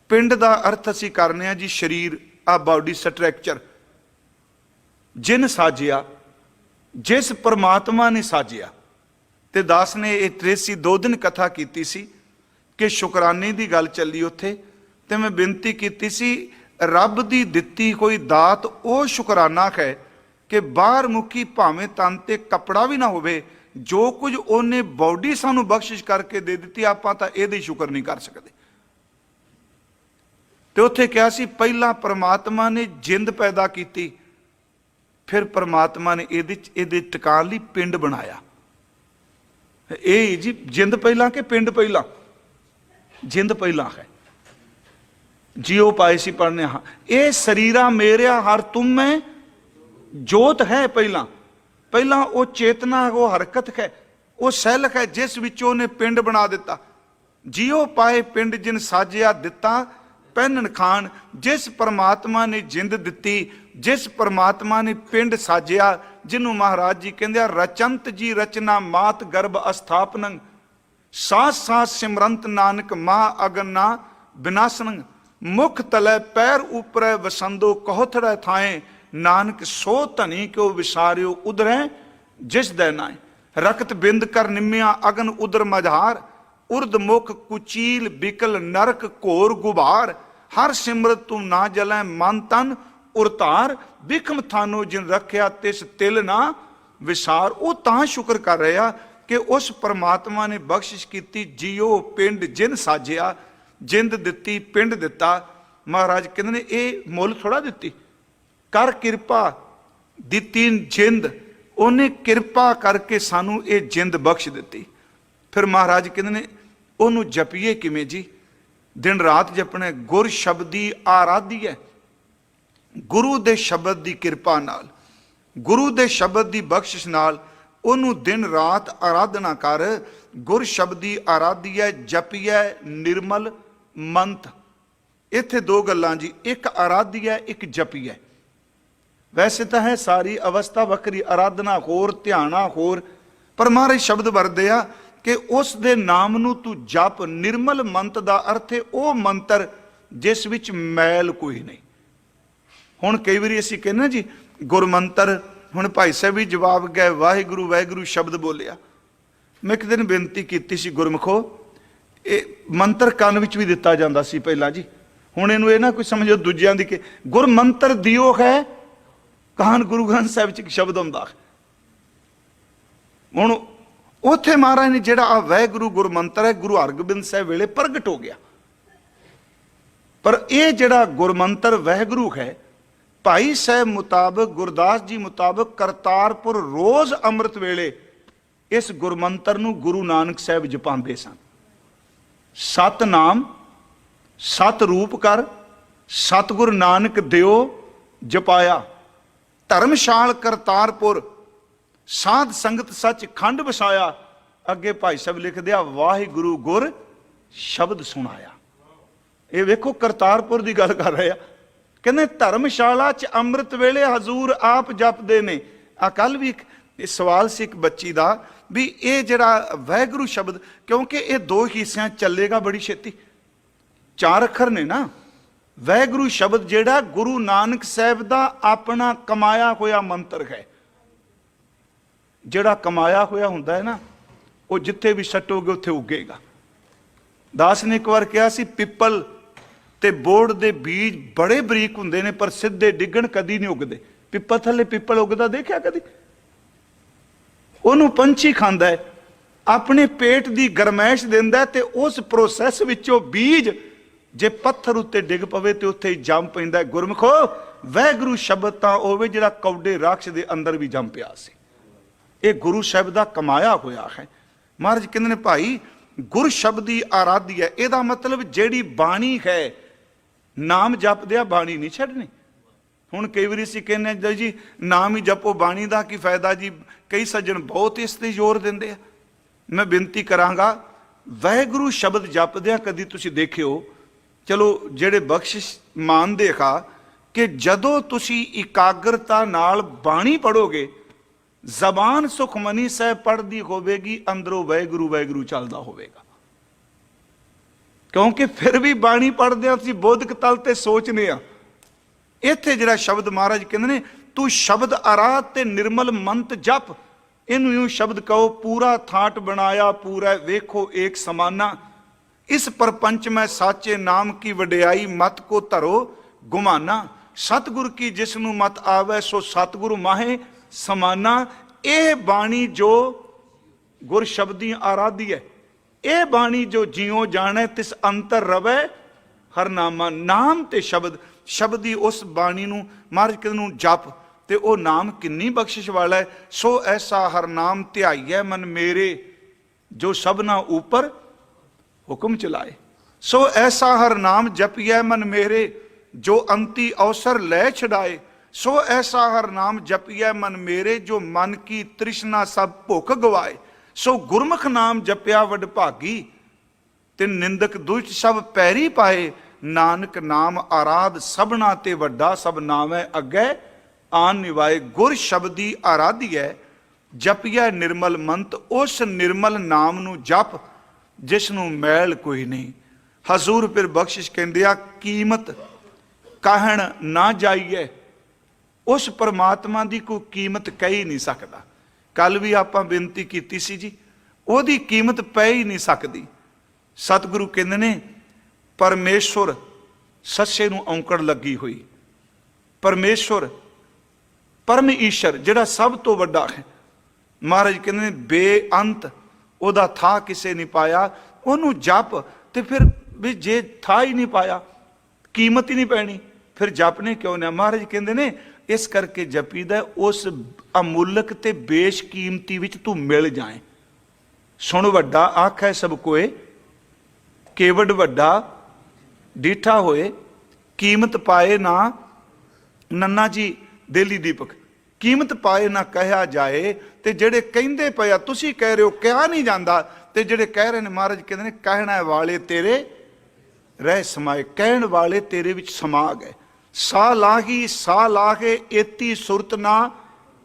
पिंड का अर्थ असी करने जी शरीर, आ बॉडी स्ट्रक्चर। जिन साजिया जिस परमात्मा ने साजिया। ते दास ने ये त्रेसी 2 दिन कथा की सी कि शुकराने की गल चली उत्थे, ते मैं बेनती की सी रब की दिती कोई दात वो शुकराना है कि बाहर मुखी भावें तन ते कपड़ा भी ना होवे, जो कुछ उन्हें बॉडी सानू बख्शिश करके दे दी, आपां तां इहदा शुक्र नहीं कर सकते। तो उत्थे क्या सी, पहला परमात्मा ने जिंद पैदा की, फिर परमात्मा ने ये टिकाण लई पिंड बनाया। ये जी जिंद पहला कि पिंड पहला? जिंद पहला है। जियो पाए सी पढ़ने, हाँ ये शरीरा मेरिया हर तुम में जोत है। पहला वो चेतना, वो हरकत है, वो सैल है जिस विचों ने पिंड बना दिता। जियो पाए पिंड जिन साजिया दिता पहनन खान, जिस परमात्मा ने जिंद दिती, जिस परमात्मा ने पिंड साजिया, जिन्हों महाराज जी कहते रचंत जी रचना मात गर्भ अस्थापन, सास सास सिमरंत नानक मां अगन्ना विनाशन, मुख तले पैर ऊपर वसंदो कहोथड़े थाए, नानक सो धनी क्यों विसारियो उधरे जिस दैनाए, रकत बिंद कर निम्या अगन उदर मझार, उर्द मुख कुचील बिकल नरक घोर गुबार, हर सिमरत तू ना जलै मन तन उरतार, बिखम थानो जिन रखिया तिस तिल ना विसार। वो तां शुक्र कर रहा कि उस परमात्मा ने बख्शिश की, जियो पिंड जिन साजिया, जिंद दिती पिंड दिता। महाराज कहते ने ये मुल थोड़ा दिती, कर किरपा दिती जिंद, उन्हें किरपा करके सानू ये जिंद बख्श दी। फिर महाराज कहते ने उन्होंने जपीए किवें जी? दिन रात जपने, गुर शब्दी आराधी है। गुरु दे शब्द की किरपा नाल, गुरु दे शब्द की बख्शिश नाल उन्होंने दिन रात आराधना कर। गुर शब्दी आराधी है, जपीए निर्मल मंत। इत्थे 2 गल्लां जी, एक आराधी है एक जपी है। वैसे तो है सारी अवस्था वक्री, आराधना होर ध्याना होर, पर महाराज शब्द वरदे आ कि उस दे नाम नू तू जप। निर्मल मंत का अर्थ है वह मंत्र जिस विच मैल कोई नहीं। हुण कई बारी असीं कहने जी गुरमंत्र, हुण भाई साहब भी जवाब गए वाहिगुरू वाहिगुरू शब्द बोलिया। मैं एक दिन बेनती की सी गुरमुखो, ये मंत्र कान विच भी दिता जाता सी पहला जी, हुण इहनूं ये ना कोई समझो दूजियां दी कि गुरमंत्र दियो है, कान गुरु ग्रंथ साहिब च शब्द आउंदा। हुण उत्थे महाराज ने जिहड़ा आ वाहिगुरू गुरमंत्र है गुरु हरगोबिंद साहिब वेले प्रगट हो गया। पर यह जिहड़ा गुरमंत्र वाहिगुरू है, भाई साहब मुताबक, गुरदास जी मुताबक करतारपुर रोज अमृत वेले इस गुरमंत्र नूं गुरु नानक साहिब जपांदे सन। सतनाम सत रूप कर सतगुर नानक दियो जपाया, धर्मशाल करतारपुर साध संगत सच खंड वसाया। अगे भाई साहब लिख दिया वाहिगुरू गुर शब्द सुनाया। ये वेखो करतारपुर की गल कर रहे हैं, कहते धर्मशाला च अमृत वेले हजूर आप जपदे ने। कल भी एक सवाल से एक बच्ची का भी ये जरा वाहिगुरू शब्द, क्योंकि ये 2 हिस्सों चलेगा बड़ी छेती, 4 अखर ने ना। वाहिगुरू शब्द जेड़ा गुरु नानक साहिब का अपना कमाया होया मंत्र है। जेड़ा कमाया होया हुंदा है ना, वो जिथे भी सटोगे उत्थे उगेगा। दास ने एक बार कहा सी पिपल ते बोड़ दे बीज बड़े बरीक हुंदे ने, पर सीधे डिगण कदी नहीं उगदे। पिपल थले पिपल उगदा देखिया कदी? उन्होंने पंछी खांदा है, अपने पेट की गरमैश दिंदा है, ते उस प्रोसैस विचों बीज जे पत्थर उत्ते डिग पवे तो उत्थे जम पैंदा है। गुरमुखो वाहिगुरू शब्द तां होवे जिहड़ा कौडे राक्ष दे अंदर भी जम पिया सी। ये गुरु साहिब दा कमाया होया है। महाराज कहंदे ने भाई गुर शब्द की आराधी है, ਇਹਦਾ मतलब ਜਿਹੜੀ ਬਾਣੀ ਹੈ ਨਾਮ ਜਪਦਿਆ ਬਾਣੀ ਨਹੀਂ ਛੱਡਣੀ। ਹੁਣ ਕਈ ਵਾਰੀ ਅਸੀਂ ਕਹਿੰਦੇ ਜੀ ਨਾਮ ਹੀ ਜਪੋ ਬਾਣੀ ਦਾ ਕੀ ਫਾਇਦਾ ਜੀ, ਕਈ ਸੱਜਣ ਬਹੁਤ ਇਸ ਤੇ ਜ਼ੋਰ ਦਿੰਦੇ ਆ। ਮੈਂ ਬੇਨਤੀ ਕਰਾਂਗਾ ਵਾਹਿਗੁਰੂ ਸ਼ਬਦ ਜਪਦਿਆ ਕਦੀ ਤੁਸੀਂ ਦੇਖਿਓ, ਚਲੋ ਜਿਹੜੇ ਬਖਸ਼ਿਸ਼ ਮੰਨਦੇ ਖਾ ਕਿ ਜਦੋਂ ਤੁਸੀਂ ਇਕਾਗਰਤਾ ਨਾਲ ਬਾਣੀ ਪੜੋਗੇ, ਜ਼ਬਾਨ ਸੁਖਮਨੀ ਸਾਹਿਬ ਪੜ੍ਹਦੀ ਹੋਵੇਗੀ, ਅੰਦਰੋਂ ਵਾਹਿਗੁਰੂ ਵਾਹਿਗੁਰੂ ਚੱਲਦਾ ਹੋਵੇਗਾ। ਕਿਉਂਕਿ ਫਿਰ ਵੀ ਬਾਣੀ ਪੜ੍ਹਦੇ ਹਾਂ ਅਸੀਂ ਬੋਧਕ ਤਲ ਤੇ ਸੋਚਨੇ ਆ। ਇੱਥੇ ਜਿਹੜਾ ਸ਼ਬਦ ਮਹਾਰਾਜ ਕਹਿੰਦੇ ਨੇ ਤੂੰ ਸ਼ਬਦ ਆਰਾਧ ਤੇ ਨਿਰਮਲ ਮੰਤ ਜਪ, ਇਹਨੂੰ ਇਉਂ ਸ਼ਬਦ ਕਹੋ ਪੂਰਾ ਥਾਟ ਬਣਾਇਆ ਪੂਰਾ ਵੇਖੋ ਏਕ ਸਮਾਨਾ, ਇਸ ਪਰਪੰਚ ਮੈਂ ਸਾਚੇ ਨਾਮ ਕੀ ਵਡਿਆਈ ਮਤ ਕੋ ਧਰੋ ਗੁਮਾਨਾ, ਸਤਿਗੁਰ ਕੀ ਜਿਸ ਨੂੰ ਮਤ ਆਵੇ ਸੋ ਸਤਿਗੁਰੂ ਮਾਹੇ ਸਮਾਨਾ। ਇਹ ਬਾਣੀ ਜੋ ਗੁਰ ਸ਼ਬਦੀ ਆਰਾਧੀ ਹੈ, ਇਹ ਬਾਣੀ ਜੋ ਜਿਉ ਜਾਣੈ ਤਿਸ ਅੰਤਰ ਰਵੈ ਹਰਨਾਮਾ। ਨਾਮ ਤੇ ਸ਼ਬਦ, ਸ਼ਬਦੀ ਉਸ ਬਾਣੀ ਨੂੰ ਮਹਾਰਾਜ ਕਹਿੰਦੇ ਨੂੰ ਜਪ ਤੇ ਉਹ ਨਾਮ ਕਿੰਨੀ ਬਖਸ਼ਿਸ਼ ਵਾਲਾ ਹੈ। ਸੋ ਐਸਾ ਹਰਨਾਮ ਧਿਆਈਐ ਮਨ ਮੇਰੇ ਜੋ ਸਭਨਾ ਉਪਰ ਹੁਕਮ ਚਲਾਏ। ਸੋ ਐਸਾ ਹਰਨਾਮ ਜਪੀਐ ਮਨ ਮੇਰੇ ਜੋ ਅੰਤੀ ਅਵਸਰ ਲੈ ਛਡਾਏ। ਸੋ ਐਸਾ ਹਰ ਨਾਮ ਜਪੀਐ ਮਨ ਮੇਰੇ ਜੋ ਮਨ ਕੀ ਤ੍ਰਿਸ਼ਨਾ ਸਭ ਭੁੱਖ ਗਵਾਏ। ਸੋ ਗੁਰਮੁਖ ਨਾਮ ਜਪਿਆ ਵਡ ਭਾਗੀ ਤੇ ਨਿੰਦਕ ਦੁਸ਼ਟ ਸਭ ਪੈਰੀ ਪਾਏ। ਨਾਨਕ ਨਾਮ ਆਰਾਧ ਸਭਨਾ ਤੇ ਵੱਡਾ ਸਭ ਨਾਮੈ ਅੱਗੇ ਆਨ ਨਿਵਾਏ। ਗੁਰ ਸ਼ਬਦੀ ਆਰਾਧੀ ਹੈ ਜਪਿਆ ਨਿਰਮਲ ਮੰਤ, ਉਸ ਨਿਰਮਲ ਨਾਮ ਨੂੰ ਜਪ ਜਿਸ ਨੂੰ ਮੈਲ ਕੋਈ ਨਹੀਂ। ਹਜ਼ੂਰ ਫਿਰ ਬਖਸ਼ਿਸ਼ ਕਹਿੰਦੇ ਆ ਕੀਮਤ ਕਹਿਣ ਨਾ ਜਾਈਏ, ਉਸ ਪਰਮਾਤਮਾ ਦੀ ਕੋਈ ਕੀਮਤ ਕਹਿ ਹੀ ਨਹੀਂ ਸਕਦਾ। ਕੱਲ ਵੀ ਆਪਾਂ ਬੇਨਤੀ ਕੀਤੀ ਸੀ ਜੀ, ਉਹਦੀ ਕੀਮਤ ਪੈ ਹੀ ਨਹੀਂ ਸਕਦੀ। ਸਤਿਗੁਰੂ ਕਹਿੰਦੇ ਨੇ ਪਰਮੇਸ਼ਵਰ ਸੱਸੇ ਨੂੰ ਔਂਕੜ ਲੱਗੀ ਹੋਈ, ਪਰਮੇਸ਼ਵਰ ਪਰਮ ਈਸ਼ਰ ਜਿਹੜਾ ਸਭ ਤੋਂ ਵੱਡਾ ਹੈ। ਮਹਾਰਾਜ ਕਹਿੰਦੇ ਨੇ ਬੇਅੰਤ, ਉਹਦਾ ਥਾਂ ਕਿਸੇ ਨਹੀਂ ਪਾਇਆ। ਉਹਨੂੰ ਜਪ ਤੇ ਫਿਰ ਵੀ ਜੇ ਥਾਂ ਹੀ ਨਹੀਂ ਪਾਇਆ, ਕੀਮਤ ਹੀ ਨਹੀਂ ਪੈਣੀ, ਫਿਰ ਜਪਨੇ ਕਿਉਂ ਨਾ। ਮਹਾਰਾਜ ਕਹਿੰਦੇ ਨੇ ਇਸ ਕਰਕੇ ਜਪੀਦਾ ਉਸ ਅਮੁੱਲਕ ਤੇ ਬੇਸ਼ਕੀਮਤੀ ਵਿੱਚ ਤੂੰ ਮਿਲ ਜਾਏ। ਸੁਣ ਵੱਡਾ ਆਖੈ ਸਭ ਕੋਏ, ਕੇਵਡ ਵੱਡਾ ਡੀਠਾ ਹੋਏ। ਕੀਮਤ ਪਾਏ ਨਾ ਨੰਨਾ ਜੀ ਦੇਲੀ ਦੀਪਕ, ਕੀਮਤ ਪਾਏ ਨਾ ਕਹਿਆ ਜਾਏ। ਤੇ ਜਿਹੜੇ ਕਹਿੰਦੇ ਪਏ ਆ, ਤੁਸੀਂ ਕਹਿ ਰਹੇ ਹੋ ਕਿਹਾ ਨਹੀਂ ਜਾਂਦਾ, ਤੇ ਜਿਹੜੇ ਕਹਿ ਰਹੇ ਨੇ ਮਹਾਰਾਜ ਕਹਿੰਦੇ ਨੇ ਕਹਿਣਾ ਵਾਲੇ ਤੇਰੇ ਰਹਿ ਸਮਾਏ, ਕਹਿਣ ਵਾਲੇ ਤੇਰੇ ਵਿੱਚ ਸਮਾ ਗਏ। ਸਾਹ ਲਾਹੀ ਸਾਹ ਲਾਹੇ ਏਤੀ ਸੁਰਤ ਨਾ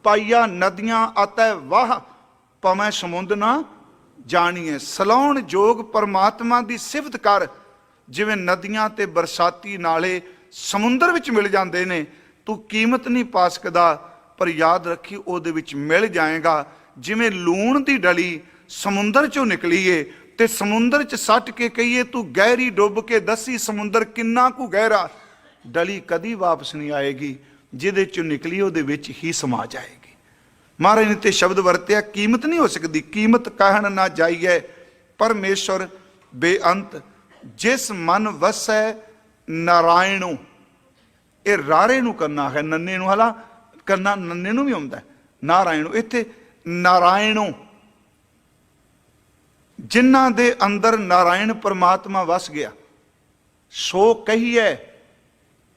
ਪਾਈਆ, ਨਦੀਆਂ ਅਤੈ ਵਾਹ ਪਵੇਂ ਸਮੁੰਦ ਨਾ ਜਾਣੀਏ। ਸਲਾਉਣ ਜੋਗ ਪਰਮਾਤਮਾ ਦੀ ਸਿਫਤ ਕਰ, ਜਿਵੇਂ ਨਦੀਆਂ ਤੇ ਬਰਸਾਤੀ ਨਾਲੇ ਸਮੁੰਦਰ ਵਿੱਚ ਮਿਲ ਜਾਂਦੇ ਨੇ। ਤੂੰ ਕੀਮਤ ਨਹੀਂ ਪਾ ਸਕਦਾ, ਪਰ ਯਾਦ ਰੱਖੀ ਉਹਦੇ ਵਿੱਚ ਮਿਲ ਜਾਏਗਾ। ਜਿਵੇਂ ਲੂਣ ਦੀ ਡਲੀ ਸਮੁੰਦਰ ਚੋਂ ਨਿਕਲੀਏ ਤੇ ਸਮੁੰਦਰ ਚ ਸੱਟ ਕੇ ਕਹੀਏ ਤੂੰ ਗਹਿਰੀ ਡੁੱਬ ਕੇ ਦੱਸੀ ਸਮੁੰਦਰ ਕਿੰਨਾ ਕੁ ਗਹਿਰਾ, ਡਲੀ ਕਦੀ ਵਾਪਸ ਨਹੀਂ ਆਏਗੀ, ਜਿਹਦੇ ਚੋਂ ਨਿਕਲੀ ਉਹਦੇ ਵਿੱਚ ਹੀ ਸਮਾ ਜਾਏਗੀ। ਮਹਾਰਾਜ ਨੇ ਤੇ ਸ਼ਬਦ ਵਰਤਿਆ ਕੀਮਤ ਨਹੀਂ ਹੋ ਸਕਦੀ। ਕੀਮਤ ਕਹਿਣ ਨਾ ਜਾਈਏ ਪਰਮੇਸ਼ਵਰ ਬੇਅੰਤ, ਜਿਸ ਮਨ ਵਸੈ ਨਾਰਾਇਣੋ। ਇਹ ਰਾਰੇ ਨੂੰ ਕਰਨਾ ਹੈ, ਨੰਨੇ ਨੂੰ ਹਲਾ ਕਰਨਾ, ਨੰਨੇ ਨੂੰ ਵੀ ਆਉਂਦਾ ਨਾਰਾਇਣੋ। ਇੱਥੇ ਨਾਰਾਇਣੋ, ਜਿਨ੍ਹਾਂ ਦੇ ਅੰਦਰ ਨਾਰਾਇਣ ਪਰਮਾਤਮਾ ਵਸ ਗਿਆ, ਸੋ ਕਹੀਏ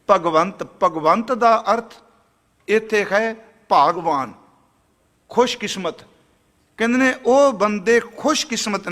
ਭਗਵੰਤ। ਭਗਵੰਤ ਦਾ ਅਰਥ ਇੱਥੇ ਹੈ ਭਾਗਵਾਨ, ਖੁਸ਼ਕਿਸਮਤ। ਕਹਿੰਦੇ ਨੇ ਉਹ ਬੰਦੇ ਖੁਸ਼ਕਿਸਮਤ